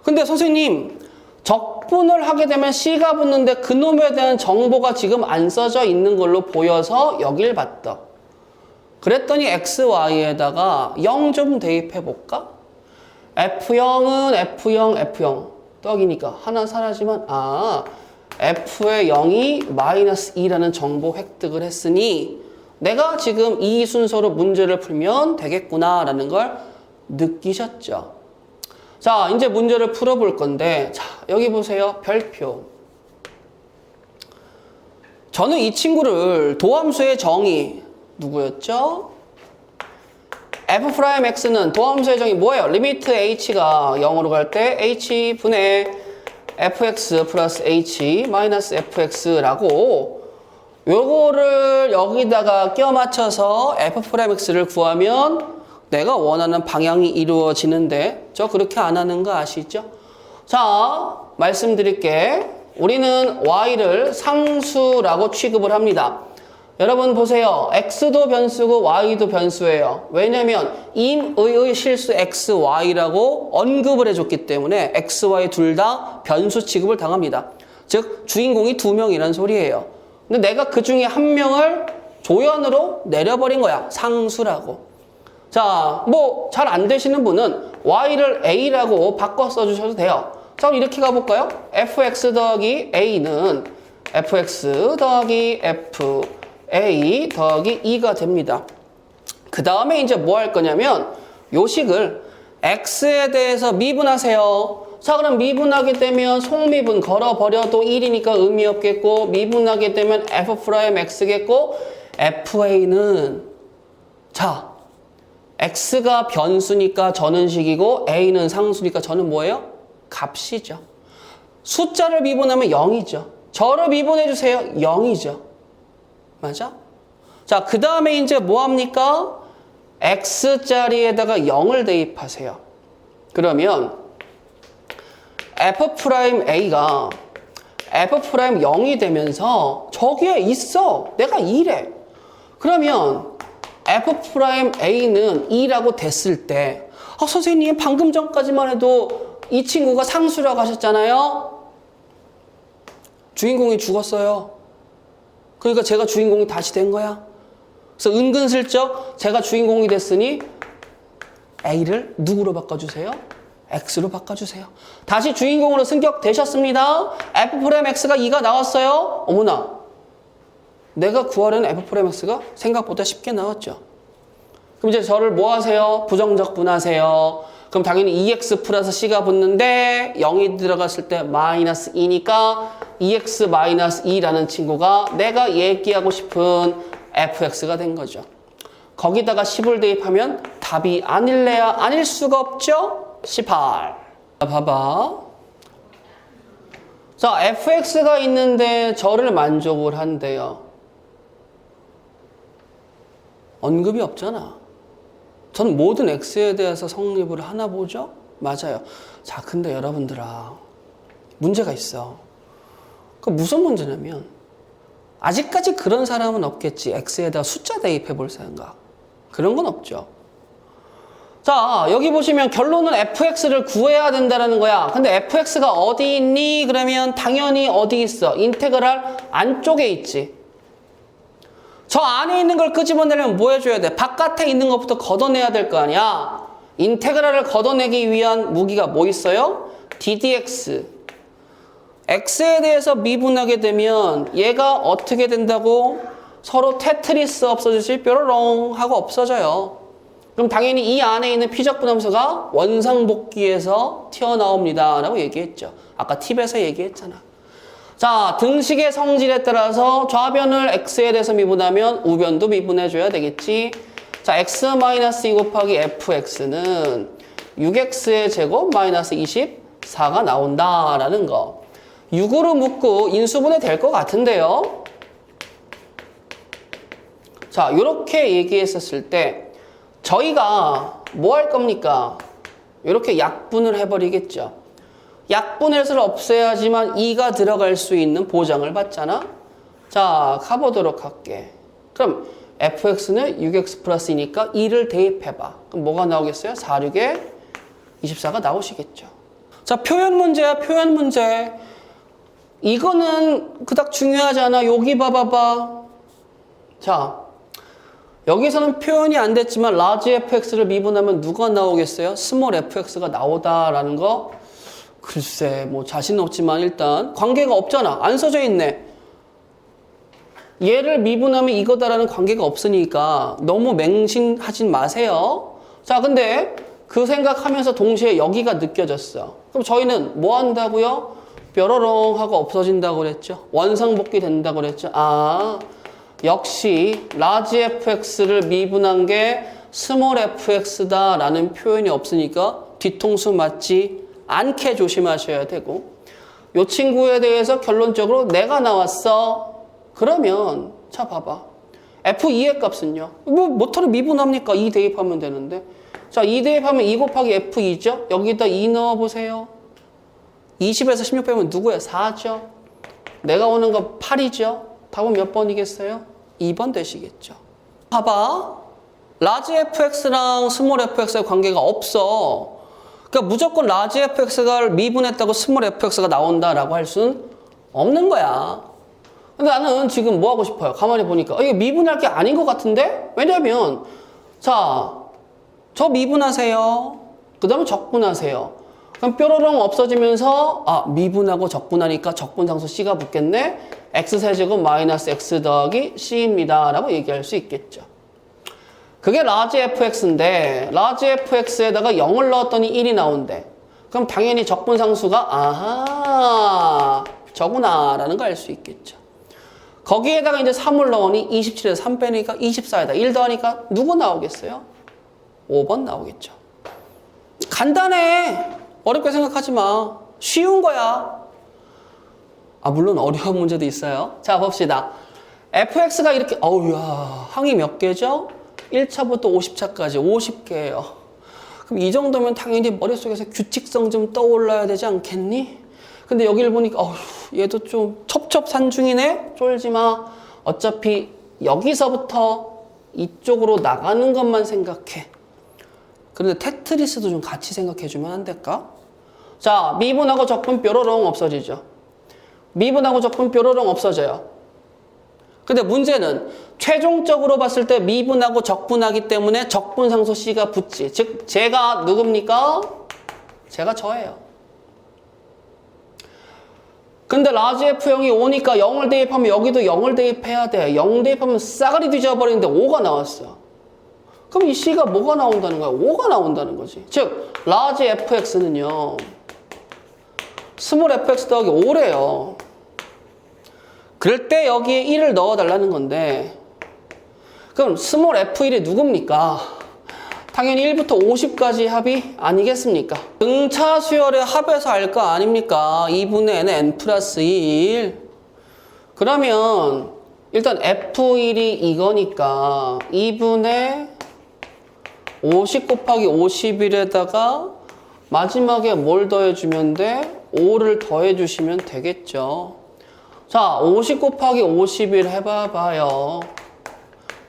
근데 선생님 적분을 하게 되면 C가 붙는데 그놈에 대한 정보가 지금 안 써져 있는 걸로 보여서 여길 봤다. 그랬더니 XY에다가 0 좀 대입해볼까? F0은 F0 떡이니까 하나 사라지면 F의 0이 마이너스 2라는 정보 획득을 했으니 내가 지금 이 순서로 문제를 풀면 되겠구나라는 걸 느끼셨죠? 자, 이제 문제를 풀어볼 건데, 자, 여기 보세요. 별표. 저는 이 친구를 도함수의 정의, 누구였죠? f'x는 도함수의 정의 뭐예요? 리미트 h가 0으로 갈 때 h분의 fx 플러스 h 마이너스 fx라고 요거를 여기다가 껴 맞춰서 f'x를 구하면 내가 원하는 방향이 이루어지는데 저 그렇게 안 하는 거 아시죠? 자, 말씀드릴게. 우리는 y를 상수라고 취급을 합니다. 여러분 보세요. x도 변수고 y도 변수예요. 왜냐면 임의의 실수 xy라고 언급을 해줬기 때문에 x, y 둘 다 변수 취급을 당합니다. 즉 주인공이 2명이란 소리예요. 근데 내가 그 중에 한 명을 조연으로 내려버린 거야. 상수라고. 자, 뭐 잘 안 되시는 분은 y를 a라고 바꿔 써주셔도 돼요. 자, 그럼 이렇게 가볼까요? fx 더하기 a는 fx 더하기 f a 더하기 2가 됩니다. 그 다음에 이제 뭐 할 거냐면 요식을 x에 대해서 미분하세요. 자, 그럼 미분하게 되면 속미분 걸어버려도 1이니까 의미 없겠고, 미분하게 되면 f'x겠고, fa는 자, x가 변수니까 전은식이고 a는 상수니까 저는 뭐예요? 값이죠. 숫자를 미분하면 0이죠. 저를 미분해 주세요. 0이죠. 맞아? 자, 그 다음에 이제 뭐 합니까? x자리에다가 0을 대입하세요. 그러면 f'a가 f'0이 되면서 저기에 있어. 내가 2래. 그러면 f'a는 2라고 됐을 때 선생님 방금 전까지만 해도 이 친구가 상수라고 하셨잖아요. 주인공이 죽었어요. 그러니까 제가 주인공이 다시 된 거야. 그래서 은근슬쩍 제가 주인공이 됐으니 A를 누구로 바꿔주세요? X로 바꿔주세요. 다시 주인공으로 승격되셨습니다. F'X가 2가 나왔어요. 어머나. 내가 구하려는 F'X가 생각보다 쉽게 나왔죠. 그럼 이제 저를 뭐 하세요? 부정적분하세요. 그럼 당연히 2x 플러스 c가 붙는데 0이 들어갔을 때 마이너스 2니까 2x 마이너스 2라는 친구가 내가 얘기하고 싶은 fx가 된 거죠. 거기다가 10을 대입하면 답이 아닐래야 아닐 수가 없죠? 18. 봐봐. 자, fx가 있는데 저를 만족을 한대요. 언급이 없잖아. 전 모든 x에 대해서 성립을 하나 보죠? 맞아요. 자, 근데 여러분들아, 문제가 있어. 그 무슨 문제냐면 아직까지 그런 사람은 없겠지. x에다 숫자 대입해 볼 생각. 그런 건 없죠. 자, 여기 보시면 결론은 fx를 구해야 된다는 거야. 근데 fx가 어디 있니? 그러면 당연히 어디 있어? 인테그랄 안쪽에 있지. 저 안에 있는 걸 끄집어내려면 뭐 해줘야 돼? 바깥에 있는 것부터 걷어내야 될 거 아니야? 인테그랄을 걷어내기 위한 무기가 뭐 있어요? ddx. x에 대해서 미분하게 되면 얘가 어떻게 된다고? 서로 테트리스 없어지지 뾰로롱 하고 없어져요. 그럼 당연히 이 안에 있는 피적분함수가 원상복귀에서 튀어나옵니다 라고 얘기했죠. 아까 팁에서 얘기했잖아. 자, 등식의 성질에 따라서 좌변을 x에 대해서 미분하면 우변도 미분해줘야 되겠지. 자, x-2 곱하기 fx는 6x의 제곱 마이너스 24가 나온다라는 거. 6으로 묶고 인수분해 될 것 같은데요. 자, 이렇게 얘기했었을 때 저희가 뭐 할 겁니까? 이렇게 약분을 해버리겠죠. 약분해서를 없애야지만 2가 들어갈 수 있는 보장을 받잖아. 자, 가보도록 할게. 그럼 fx는 6x 플러스 2니까 2를 대입해봐. 그럼 뭐가 나오겠어요? 4, 6에 24가 나오시겠죠. 자, 표현 문제야, 표현 문제. 이거는 그닥 중요하지 않아. 여기 봐봐봐. 자, 여기서는 표현이 안 됐지만 large fx를 미분하면 누가 나오겠어요? small fx가 나오다라는 거. 글쎄, 뭐 자신 없지만 일단 관계가 없잖아. 안 써져 있네. 얘를 미분하면 이거다라는 관계가 없으니까 너무 맹신하진 마세요. 자, 근데 그 생각하면서 동시에 여기가 느껴졌어. 그럼 저희는 뭐 한다고요? 뾰로롱 하고 없어진다고 그랬죠. 원상복귀 된다고 그랬죠. 아, 역시 large fx를 미분한 게 small fx다 라는 표현이 없으니까 뒤통수 맞지 않게 조심하셔야 되고, 이 친구에 대해서 결론적으로 내가 나왔어. 그러면 자, 봐봐. f2의 값은요. 뭐 모터를 미분합니까? 2 대입하면 되는데. 자, 2 대입하면 2 곱하기 f2죠. 여기다 2 넣어보세요. 20에서 16 빼면 누구야? 4죠. 내가 오는 거 8이죠. 답은 몇 번이겠어요? 2번 되시겠죠. 봐봐. large fx랑 small fx의 관계가 없어. 그러니까 무조건 large fx가 미분했다고 small fx가 나온다라고 할 수는 없는 거야. 근데 나는 지금 뭐 하고 싶어요? 가만히 보니까 이게 미분할 게 아닌 것 같은데? 왜냐면 자, 저 미분하세요. 그 다음에 적분하세요. 그럼 뾰로롱 없어지면서 미분하고 적분하니까 적분상수 c가 붙겠네. x세제곱 마이너스 x 더하기 c입니다 라고 얘기할 수 있겠죠. 그게 라지 fx인데 라지 fx에다가 0을 넣었더니 1이 나온대. 그럼 당연히 적분상수가 아하 저구나 라는 걸 알 수 있겠죠. 거기에다가 이제 3을 넣으니 27에서 3 빼니까 24에다 1 더하니까 누구 나오겠어요? 5번 나오겠죠. 간단해. 어렵게 생각하지 마. 쉬운 거야. 아 물론 어려운 문제도 있어요. 자 봅시다. fx가 이렇게 어우야 항이 몇 개죠? 1차부터 50차까지 50개예요. 그럼 이 정도면 당연히 머릿속에서 규칙성 좀 떠올라야 되지 않겠니? 근데 여기를 보니까 어휴 얘도 좀 첩첩산중이네? 쫄지마. 어차피 여기서부터 이쪽으로 나가는 것만 생각해. 그런데 테트리스도 좀 같이 생각해주면 안 될까? 자 미분하고 적분 뾰로롱 없어지죠. 미분하고 적분 뾰로롱 없어져요. 근데 문제는 최종적으로 봤을 때 미분하고 적분하기 때문에 적분상수 C가 붙지. 즉 제가 누굽니까? 제가 저예요. 근데 라지 F형이 오니까 0을 대입하면 여기도 0을 대입해야 돼. 0 대입하면 싸가리 뒤져버리는데 5가 나왔어. 그럼 이 C가 뭐가 나온다는 거야? 5가 나온다는 거지. 즉 라지 fx는요. 스몰 fx 더하기 5래요. 그럴 때 여기에 1을 넣어달라는 건데 그럼 스몰 f1이 누굽니까? 당연히 1부터 50까지 합이 아니겠습니까? 등차 수열의 합에서 알 거 아닙니까? 2분의 n n 플러스 1. 그러면 일단 f1이 이거니까 2분의 50 곱하기 51에다가 마지막에 뭘 더해주면 돼? 5를 더해주시면 되겠죠. 자, 50 곱하기 51 해봐봐요.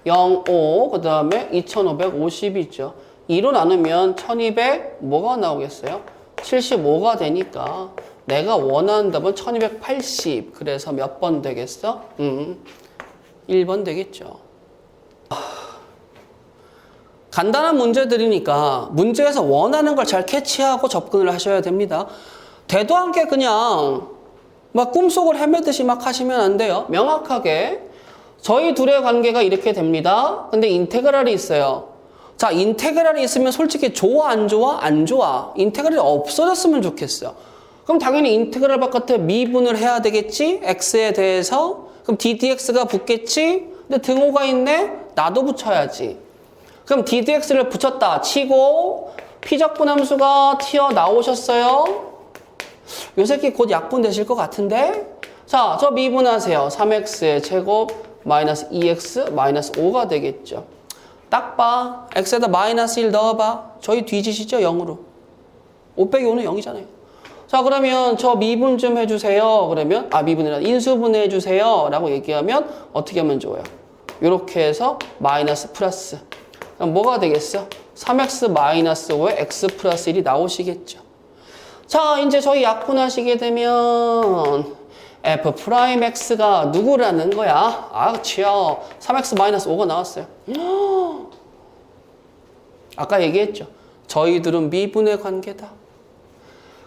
0, 5, 그 다음에 2550이죠. 2로 나누면 1200 뭐가 나오겠어요? 75가 되니까 내가 원하는 답은 1280. 그래서 몇 번 되겠어? 1번 되겠죠. 간단한 문제들이니까 문제에서 원하는 걸 잘 캐치하고 접근을 하셔야 됩니다. 대도 않게 그냥 막 꿈속을 헤매듯이 막 하시면 안 돼요. 명확하게 저희 둘의 관계가 이렇게 됩니다. 근데 인테그랄이 있어요. 자, 인테그랄이 있으면 솔직히 좋아 안 좋아? 안 좋아. 인테그랄이 없어졌으면 좋겠어요. 그럼 당연히 인테그랄 바깥에 미분을 해야 되겠지? x에 대해서. 그럼 ddx가 붙겠지? 근데 등호가 있네? 나도 붙여야지. 그럼 ddx를 붙였다 치고 피적분함수가 튀어나오셨어요? 요 새끼 곧 약분 되실 것 같은데? 자, 저 미분하세요. 3x의 제곱 마이너스 2x 마이너스 5가 되겠죠. 딱 봐. x에다 마이너스 1 넣어봐. 저희 뒤지시죠? 0으로. 5 빼기 5는 0이잖아요. 자, 그러면 저 미분 좀 해주세요. 그러면 미분이라 인수분해 해주세요. 라고 얘기하면 어떻게 하면 좋아요? 이렇게 해서 마이너스 플러스. 그럼 뭐가 되겠어? 3x 마이너스 5에 x 플러스 1이 나오시겠죠. 자, 이제 저희 약분하시게 되면 f 프라임 x가 누구라는 거야? 그치요. 3x 마이너스 5가 나왔어요. 아까 얘기했죠. 저희들은 미분의 관계다.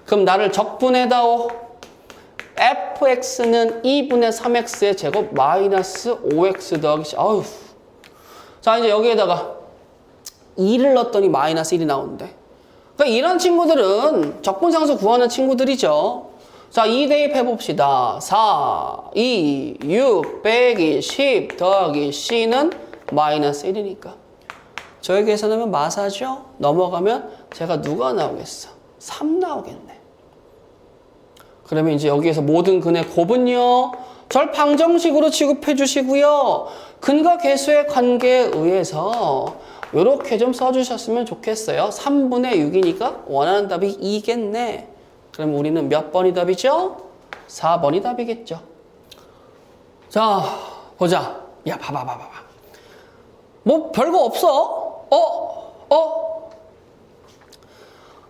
그럼 나를 적분해다오. fx는 2분의 3x의 제곱 마이너스 5x 더하기 c. 아유. 자, 이제 여기에다가 2를 넣었더니 마이너스 1이 나오는데. 그러니까 이런 친구들은 적분상수 구하는 친구들이죠. 자, 2 대입해봅시다. 4, 2, 6 빼기 10 더하기 c는 마이너스 1이니까. 저희 계산하면 마사죠? 넘어가면 제가 누가 나오겠어? 3 나오겠네. 그러면 이제 여기에서 모든 근의 곱은요. 절방정식으로 취급해 주시고요. 근과 계수의 관계에 의해서 이렇게 좀 써주셨으면 좋겠어요. 3분의 6이니까 원하는 답이 2겠네. 그럼 우리는 몇 번이 답이죠? 4번이 답이겠죠. 자, 보자. 야, 봐봐. 뭐 별거 없어.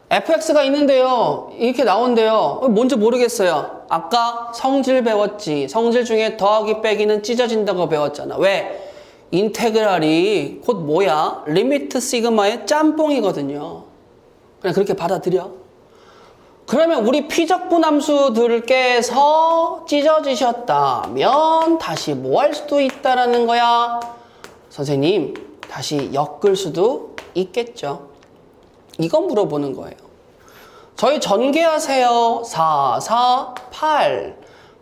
fx가 있는데요. 이렇게 나온대요. 뭔지 모르겠어요. 아까 성질 배웠지. 성질 중에 더하기 빼기는 찢어진다고 배웠잖아. 왜? 인테그랄이 곧 뭐야? 리미트 시그마의 짬뽕이거든요. 그냥 그렇게 받아들여. 그러면 우리 피적분함수들께서 찢어지셨다면 다시 뭐 할 수도 있다라는 거야? 선생님, 다시 엮을 수도 있겠죠. 이거 물어보는 거예요. 저희 전개하세요. 4, 4, 8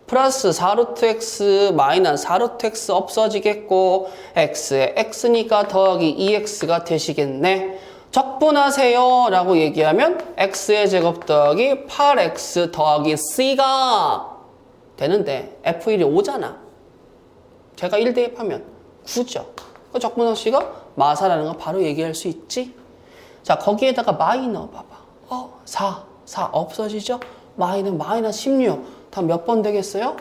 플러스 4루트 x 마이너스 4루트 x 없어지겠고 x에 x니까 더하기 2x가 되시겠네. 적분하세요 라고 얘기하면 x의 제곱 더하기 8x 더하기 c가 되는데 f1이 5잖아. 제가 1 대입하면 9죠. 그 적분한 c가 마사라는 거 바로 얘기할 수 있지. 자, 거기에다가 마이너 봐봐. 4 없어지죠? 마이너스 16. 다음 몇 번 되겠어요?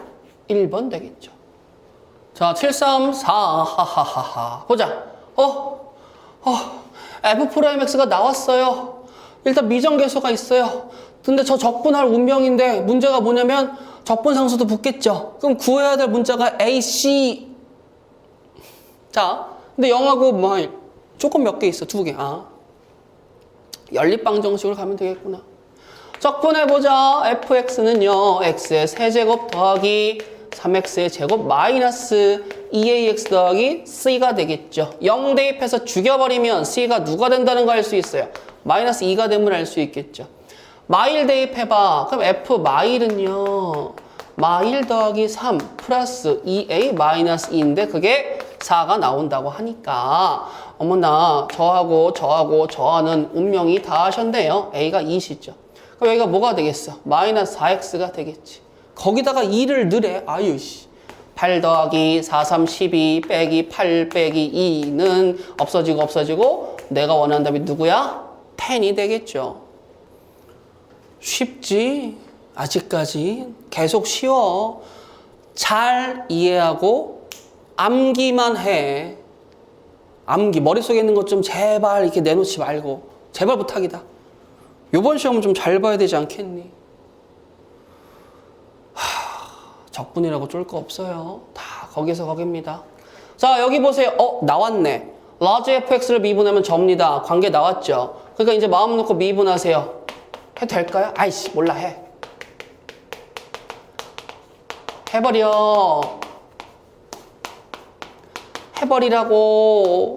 1번 되겠죠. 자, 7, 3, 4 하하하하. 보자. f'(x가) 나왔어요. 일단 미정계수가 있어요. 근데 저 적분할 운명인데 문제가 뭐냐면 적분상수도 붙겠죠. 그럼 구해야 될 문자가 AC. 자, 근데 0하고 뭐 조금 몇 개 있어. 2개. 연립방정식으로 가면 되겠구나. 적분해보자. fx는요. x의 세제곱 더하기 3x의 제곱 마이너스 2ax 더하기 c가 되겠죠. 0 대입해서 죽여버리면 c가 누가 된다는 거 알 수 있어요. 마이너스 2가 되면 알 수 있겠죠. 마일 대입해봐. 그럼 f 마일은요. 마일 더하기 3 플러스 2a 마이너스 2인데 그게 4가 나온다고 하니까 어머나 저하고 저하는 운명이 다 하셨네요. a가 2시죠. 그럼 여기가 뭐가 되겠어? 마이너스 4x가 되겠지. 거기다가 2를 넣으래. 8 더하기 4, 3, 12 빼기 8 빼기 2는 없어지고 내가 원하는 답이 누구야? 10이 되겠죠. 쉽지? 아직까지 계속 쉬워. 잘 이해하고 암기만 해. 암기, 머릿속에 있는 것 좀 제발 이렇게 내놓지 말고. 제발 부탁이다. 요번 시험은 좀 잘 봐야 되지 않겠니? 적분이라고 쫄 거 없어요. 다 거기서 거깁니다. 자, 여기 보세요. 나왔네. 라지 fx를 미분하면 접니다. 관계 나왔죠? 그러니까 이제 마음 놓고 미분하세요. 해도 될까요? 아이씨, 몰라, 해버리라고.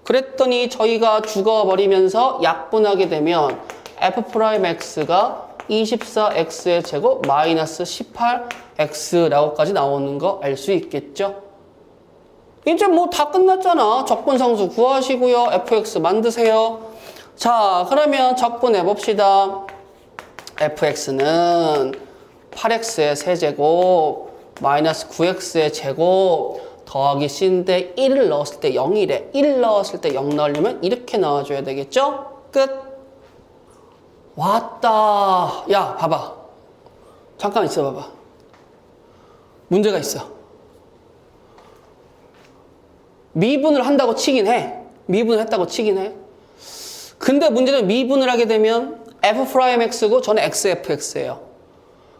그랬더니 저희가 죽어버리면서 약분하게 되면 f'x가 24x의 제곱 마이너스 18x라고까지 나오는 거 알 수 있겠죠? 이제 뭐 다 끝났잖아. 적분상수 구하시고요. fx 만드세요. 자, 그러면 적분해 봅시다. fx는 8x의 세제곱 마이너스 9x의 제곱 더하기 c인데 1을 넣었을 때 0이래. 1 넣었을 때 0 넣으려면 이렇게 나와줘야 되겠죠? 끝. 왔다. 야, 봐봐. 잠깐 있어봐봐. 문제가 있어. 미분을 한다고 치긴 해. 미분을 했다고 치긴 해. 근데 문제는 미분을 하게 되면 f'x고 저는 xfx예요.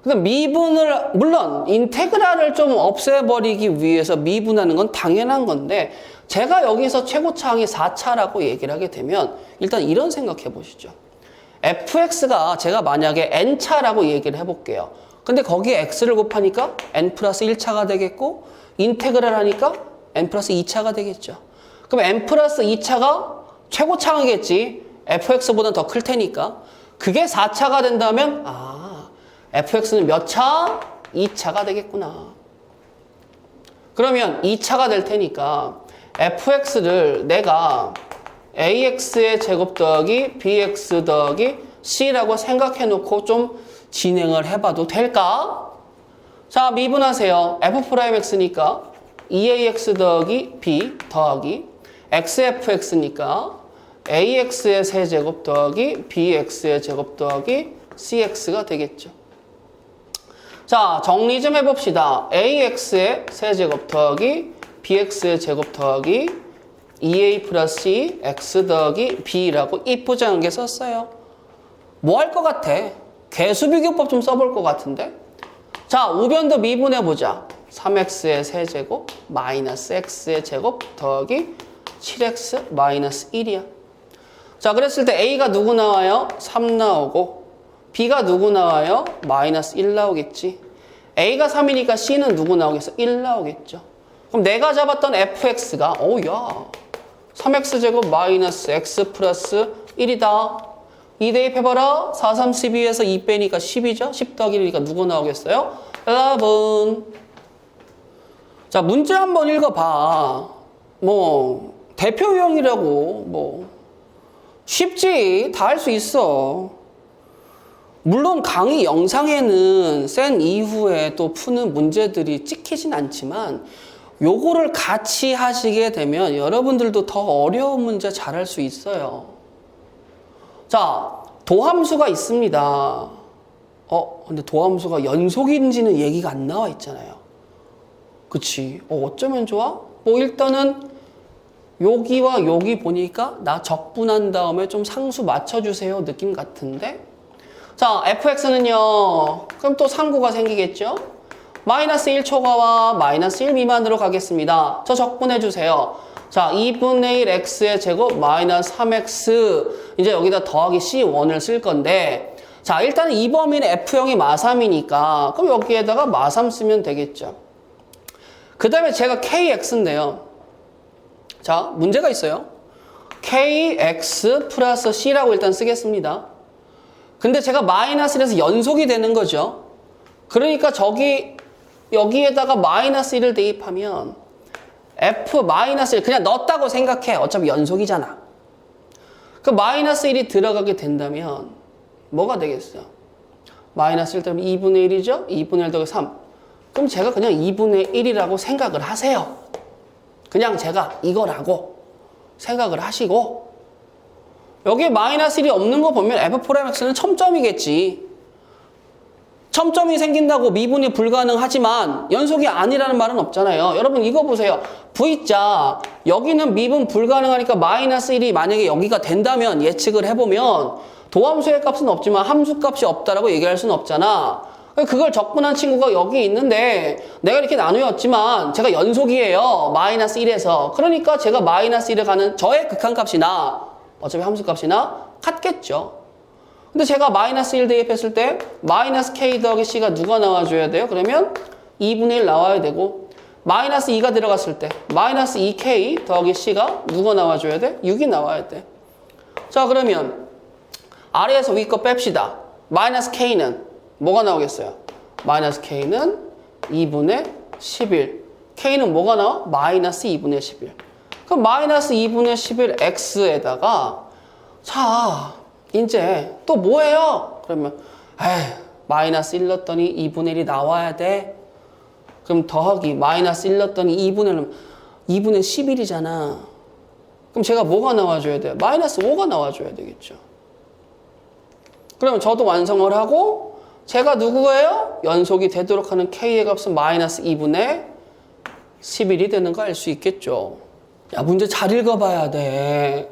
근데 미분을, 물론 인테그랄을 좀 없애버리기 위해서 미분하는 건 당연한 건데 제가 여기서 최고차항이 4차라고 얘기를 하게 되면 일단 이런 생각해 보시죠. fx가 제가 만약에 n차라고 얘기를 해볼게요. 근데 거기에 x를 곱하니까 n 플러스 1차가 되겠고 인테그랄 하니까 n 플러스 2차가 되겠죠. 그럼 n 플러스 2차가 최고차항이겠지. fx보다 더 클 테니까. 그게 4차가 된다면 fx는 몇 차? 2차가 되겠구나. 그러면 2차가 될 테니까 fx를 내가 ax의 제곱 더하기 bx 더하기 c라고 생각해 놓고 좀 진행을 해봐도 될까? 자, 미분하세요. f'x니까 2ax 더하기 b 더하기 xfx니까 ax의 세제곱 더하기 bx의 제곱 더하기 cx가 되겠죠. 자, 정리 좀 해봅시다. ax의 세제곱 더하기 bx의 제곱 더하기 2a 플러스 c x 더하기 b라고 이쁘지 않게 썼어요. 뭐 할 것 같아? 개수비교법 좀 써볼 것 같은데? 자, 우변도 미분해보자. 3x의 세제곱 마이너스 x의 제곱 더하기 7x 마이너스 1이야. 자, 그랬을 때 a가 누구 나와요? 3 나오고 b가 누구 나와요? 마이너스 1 나오겠지. a가 3이니까 c는 누구 나오겠어? 1 나오겠죠. 그럼 내가 잡았던 fx가 야 3x제곱 마이너스 x 플러스 1이다. 2 대입해봐라. 4, 3, 12에서 2 빼니까 10이죠? 10 더하기 1이니까 누구 나오겠어요? 11. 자, 문제 한번 읽어봐. 뭐 대표 유형이라고 뭐 쉽지. 다 할 수 있어. 물론 강의 영상에는 센 이후에 또 푸는 문제들이 찍히진 않지만 요거를 같이 하시게 되면 여러분들도 더 어려운 문제 잘할 수 있어요. 자, 도함수가 있습니다. 근데 도함수가 연속인지는 얘기가 안 나와 있잖아요. 그치? 어쩌면 좋아? 뭐 일단은 여기와 여기 보니까 나 적분한 다음에 좀 상수 맞춰주세요 느낌 같은데? 자, fx는요. 그럼 또 상구가 생기겠죠? 마이너스 1 초과와 마이너스 1 미만으로 가겠습니다. 저 적분해주세요. 자, 2분의 1 x의 제곱 마이너스 3x. 이제 여기다 더하기 c1을 쓸 건데, 자, 일단 이 범위는 f형이 마3이니까 그럼 여기에다가 마3 쓰면 되겠죠. 그 다음에 제가 kx인데요. 자, 문제가 있어요. kx 플러스 c라고 일단 쓰겠습니다. 근데 제가 마이너스에서 연속이 되는 거죠. 그러니까 여기에다가 마이너스 1을 대입하면 f 마이너스 1 그냥 넣었다고 생각해. 어차피 연속이잖아. 그 마이너스 1이 들어가게 된다면 뭐가 되겠어요? 마이너스 1 되면 2분의 1이죠? 2분의 1 더하기 3. 그럼 제가 그냥 2분의 1이라고 생각을 하세요. 그냥 제가 이거라고 생각을 하시고, 여기 마이너스 1이 없는 거 보면 f'(x는 첨점이겠지. 첨점이 생긴다고 미분이 불가능하지만 연속이 아니라는 말은 없잖아요. 여러분 이거 보세요. V자 여기는 미분 불가능하니까 마이너스 1이 만약에 여기가 된다면 예측을 해보면 도함수의 값은 없지만 함수 값이 없다라고 얘기할 수는 없잖아. 그걸 적분한 친구가 여기 있는데 내가 이렇게 나누었지만 제가 연속이에요. 마이너스 1에서. 그러니까 제가 마이너스 1에 가는 저의 극한값이나 어차피 함수값이나 같겠죠. 근데 제가 마이너스 1 대입했을 때 마이너스 k 더하기 c가 누가 나와줘야 돼요? 그러면 2분의 1 나와야 되고, 마이너스 2가 들어갔을 때 마이너스 2k 더하기 c가 누가 나와줘야 돼? 6이 나와야 돼. 자, 그러면 아래에서 위 거 뺍시다. 마이너스 k는 뭐가 나오겠어요? 마이너스 k는 2분의 11. k는 뭐가 나와? 마이너스 2분의 11. 그럼 마이너스 2분의 11 x에다가 자, 이제 또 뭐예요? 그러면 마이너스 1 넣었더니 2분의 1이 나와야 돼. 그럼 더하기 마이너스 1 넣었더니 2분의 11이잖아. 그럼 제가 뭐가 나와줘야 돼요? 마이너스 5가 나와줘야 되겠죠. 그러면 저도 완성을 하고 제가 누구예요? 연속이 되도록 하는 k의 값은 마이너스 2분의 11이 되는 거 알 수 있겠죠. 야, 문제 잘 읽어봐야 돼.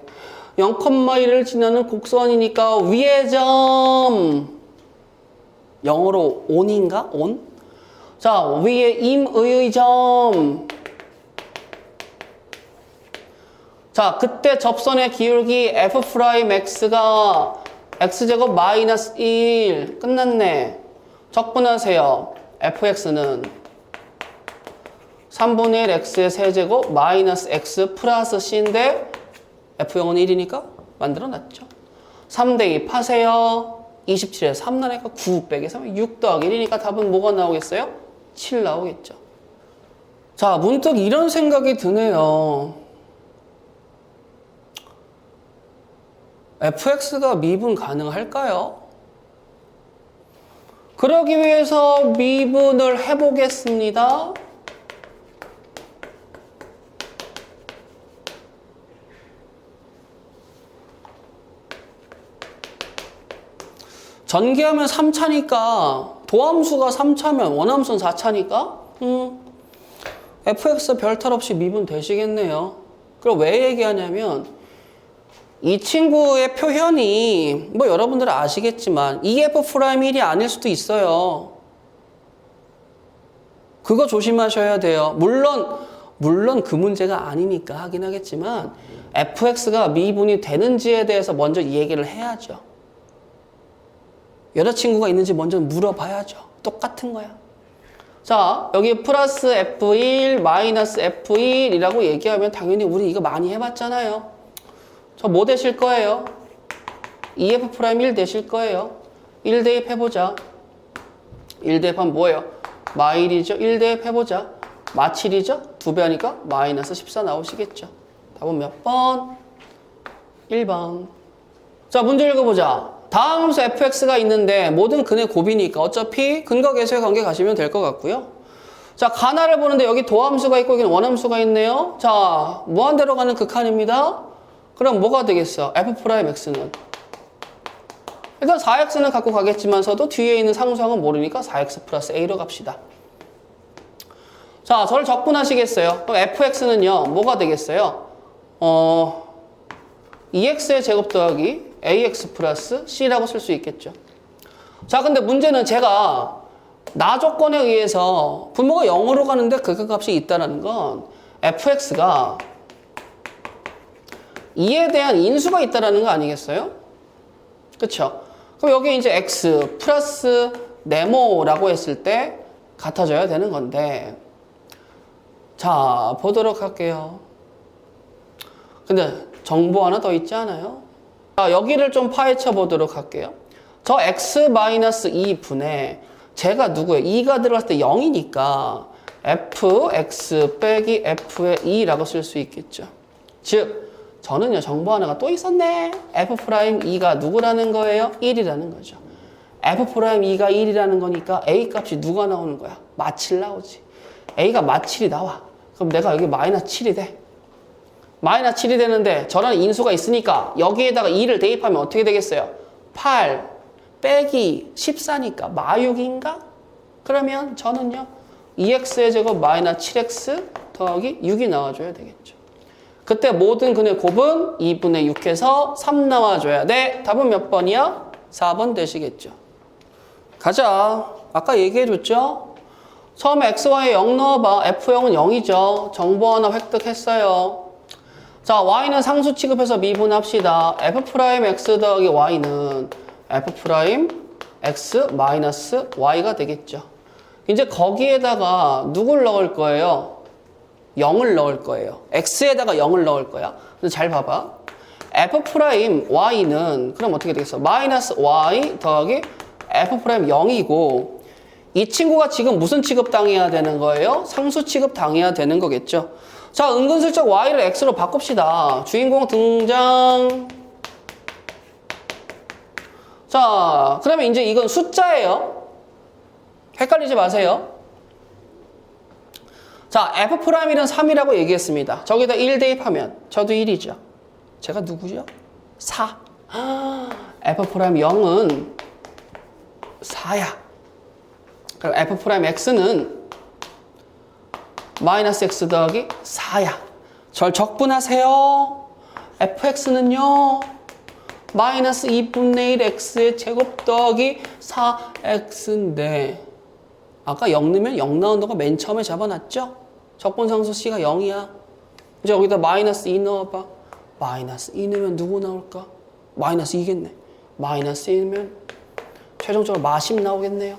0,1을 지나는 곡선이니까 위의 점 영어로 on인가? on? 자, 위에 임의의 점. 자, 그때 접선의 기울기 f'x가 x제곱 마이너스 1 끝났네. 적분하세요. fx는 3분의 1 x의 세제곱 마이너스 x 플러스 c인데 F형은 1이니까 만들어놨죠. 3 대입하세요. 27에 3 나니까 9 빼기 3이 6 더하기 1이니까 답은 뭐가 나오겠어요? 7 나오겠죠. 자, 문득 이런 생각이 드네요. fx가 미분 가능할까요? 그러기 위해서 미분을 해보겠습니다. 전개하면 3차니까 도함수가 3차면 원함수는 4차니까 fx 별탈 없이 미분 되시겠네요. 그럼 왜 얘기하냐면 이 친구의 표현이 뭐 여러분들은 아시겠지만 EF'1이 아닐 수도 있어요. 그거 조심하셔야 돼요. 물론 그 문제가 아니니까 하긴 하겠지만 fx가 미분이 되는지에 대해서 먼저 이 얘기를 해야죠. 여자친구가 있는지 먼저 물어봐야죠. 똑같은 거야. 자, 여기 플러스 F1 마이너스 F1이라고 얘기하면 당연히 우리 이거 많이 해봤잖아요. 저 뭐 되실 거예요? EF'1 되실 거예요. 1 대입해보자. 1 대입하면 뭐예요? 마1이죠. 1 대입해보자. 마7이죠. 2배 하니까 마이너스 14 나오시겠죠. 답은 몇 번? 1번. 자, 문제 읽어보자. 다음 함수 fx가 있는데 모든 근의 곱이니까 어차피 근과 계수의 관계 가시면 될 것 같고요. 자, 가나를 보는데 여기 도함수가 있고 여기는 원함수가 있네요. 자, 무한대로 가는 극한입니다. 그럼 뭐가 되겠어? f'x는 일단 4x는 갖고 가겠지만서도 뒤에 있는 상수항은 모르니까 4x 플러스 a로 갑시다. 자, 저를 적분하시겠어요? 그럼 fx는요, 뭐가 되겠어요? 2x의 제곱 더하기 ax 플러스 c라고 쓸 수 있겠죠. 자, 근데 문제는 제가 나 조건에 의해서 분모가 0으로 가는데 극한값이 있다는 건 fx가 2에 대한 인수가 있다는 거 아니겠어요? 그쵸? 그럼 여기 이제 x 플러스 네모라고 했을 때 같아져야 되는 건데, 자, 보도록 할게요. 근데 정보 하나 더 있지 않아요? 자, 여기를 좀 파헤쳐 보도록 할게요. 저 x-2분에 제가 누구예요? 2가 들어갔을 때 0이니까 fx 빼기 f의 2라고 쓸 수 있겠죠. 즉, 저는요, 정보 하나가 또 있었네. f'2가 누구라는 거예요? 1이라는 거죠. f'2가 1이라는 거니까 a 값이 누가 나오는 거야? 마7 나오지. a가 마7이 나와. 그럼 내가 여기 마이너스 7이 돼. 마이너스 7이 되는데 저라는 인수가 있으니까 여기에다가 2를 대입하면 어떻게 되겠어요? 8 빼기 14니까 마6인가? 그러면 저는요, 2x의 제곱 마이너스 7x 더하기 6이 나와줘야 되겠죠. 그때 모든 근의 곱은 2분의 6해서 3 나와줘야 돼. 답은 몇 번이야? 4번 되시겠죠. 가자. 아까 얘기해줬죠? 처음에 xy에 0 넣어봐. f0은 0이죠. 정보 하나 획득했어요. 자, y는 상수 취급해서 미분합시다. f'x 더하기 y는 f'x 마이너스 y가 되겠죠. 이제 거기에다가 누굴 넣을 거예요? 0을 넣을 거예요. x에다가 0을 넣을 거야. 근데 잘 봐봐. f'y는 그럼 어떻게 되겠어? 마이너스 y 더하기 f'0이고 이 친구가 지금 무슨 취급 당해야 되는 거예요? 상수 취급 당해야 되는 거겠죠. 자, 은근슬쩍 y를 x로 바꿉시다. 주인공 등장. 자, 그러면 이제 이건 숫자예요. 헷갈리지 마세요. 자, f'일은 3이라고 얘기했습니다. 저기다 1 대입하면 저도 1이죠. 제가 누구죠? 4. f'0은 4야. 그럼 f'x는 마이너스 x 더하기 4야. 절 적분하세요. fx는요, 마이너스 2분의 1 x의 제곱 더하기 4x인데 아까 0 넣으면 0 나온다는 거 맨 처음에 잡아놨죠? 적분상수 c가 0이야. 이제 여기다 마이너스 2 넣어봐. 마이너스 2 넣으면 누구 나올까? 마이너스 2겠네. 마이너스 2 넣으면 최종적으로 마10 나오겠네요.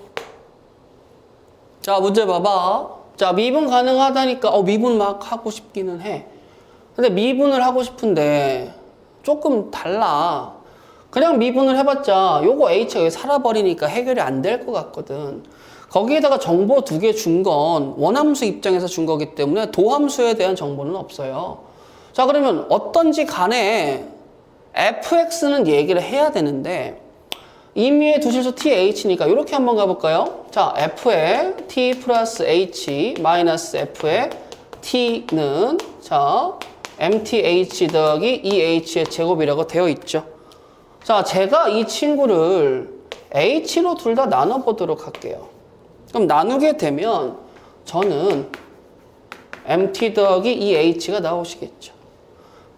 자, 문제 봐봐. 자, 미분 가능하다니까 미분 막 하고 싶기는 해. 근데 미분을 하고 싶은데 조금 달라. 그냥 미분을 해봤자 요거 h가 여기 살아버리니까 해결이 안 될 것 같거든. 거기에다가 정보 2개 준 건 원함수 입장에서 준 거기 때문에 도함수에 대한 정보는 없어요. 자, 그러면 어떤지 간에 fx는 얘기를 해야 되는데 임의의 두실수 th니까 이렇게 한번 가볼까요? 자, f의 t 플러스 h 마이너스 f의 t는 자 mth 더하기 eh의 제곱이라고 되어 있죠. 자, 제가 이 친구를 h로 둘 다 나눠보도록 할게요. 그럼 나누게 되면 저는 mt 더하기 eh가 나오시겠죠.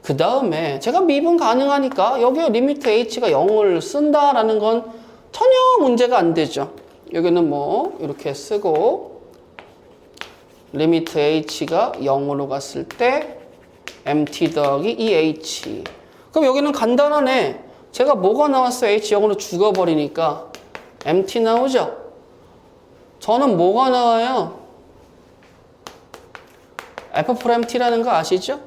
그 다음에 제가 미분 가능하니까 여기에 리미트 h가 0을 쓴다라는 건 전혀 문제가 안 되죠. 여기는 뭐 이렇게 쓰고 리미트 h가 0으로 갔을 때 mt 더하기 eh. 그럼 여기는 간단하네. 제가 뭐가 나왔어요? h 0으로 죽어버리니까 mt 나오죠. 저는 뭐가 나와요? F'T라는 거 아시죠?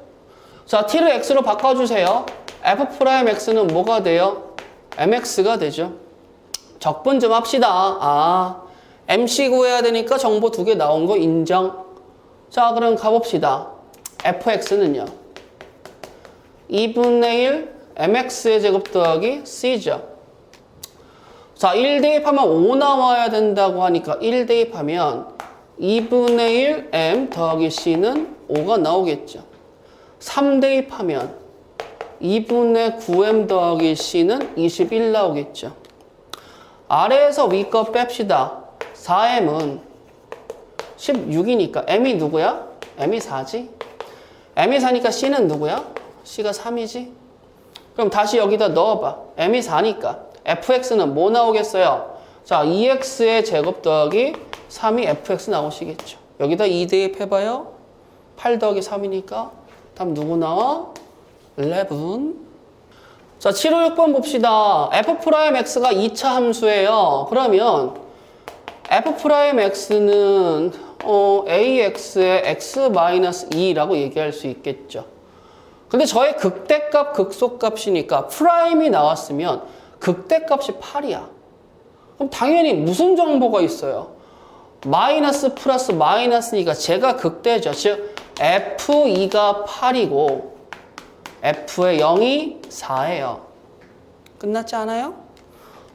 자, T를 X로 바꿔주세요. F'X는 뭐가 돼요? MX가 되죠. 적분 좀 합시다. MC 구해야 되니까 정보 2개 나온 거 인정. 자, 그럼 가봅시다. fx는요. 2분의 1 mx의 제곱 더하기 c죠. 자, 1 대입하면 5 나와야 된다고 하니까 1 대입하면 2분의 1 m 더하기 c는 5가 나오겠죠. 3 대입하면 2분의 9m 더하기 c는 21 나오겠죠. 아래에서 위 거 뺍시다. 4m은 16이니까 m이 누구야? m이 4지. m이 4니까 c는 누구야? c가 3이지. 그럼 다시 여기다 넣어봐. m이 4니까 fx는 뭐 나오겠어요? 자, 2x의 제곱 더하기 3이 fx 나오시겠죠. 여기다 2 대입해봐요. 8 더하기 3이니까 다음 누구 나와? 11. 자, 7, 5, 6번 봅시다. f'x가 2차 함수예요. 그러면 f'x는 ax의 x-2라고 얘기할 수 있겠죠. 근데 저의 극대값, 극소값이니까 프라임이 나왔으면 극대값이 8이야. 그럼 당연히 무슨 정보가 있어요? 마이너스 플러스 마이너스니까 제가 극대죠. 즉 f2가 8이고 f의 0이 4예요. 끝났지 않아요?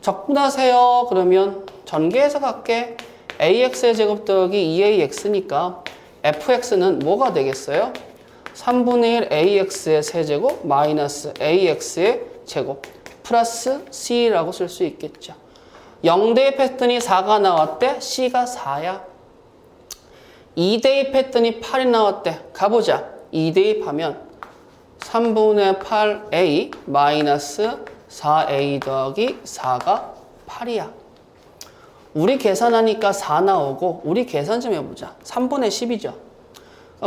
적분하세요. 그러면 전개해서 갈게. ax의 제곱 더하기 2ax니까 fx는 뭐가 되겠어요? 3분의 1 ax의 세제곱 마이너스 ax의 제곱 플러스 c라고 쓸 수 있겠죠. 0 대입했더니 4가 나왔대. c가 4야. 2 대입했더니 8이 나왔대. 가보자. 2 대입하면 3분의 8a 마이너스 4a 더하기 4가 8이야. 우리 계산하니까 4 나오고 우리 계산 좀 해보자. 3분의 10이죠.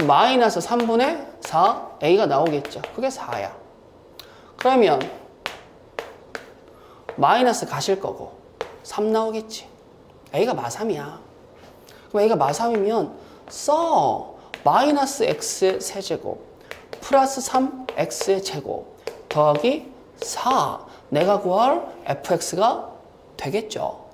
마이너스 3분의 4a가 나오겠죠. 그게 4야. 그러면 마이너스 가실 거고 3 나오겠지. a가 마3이야. 그럼 a가 마3이면 써. 마이너스 x의 세제곱 플러스 3x의 제곱 더하기 4. 내가 구할 fx가 되겠죠.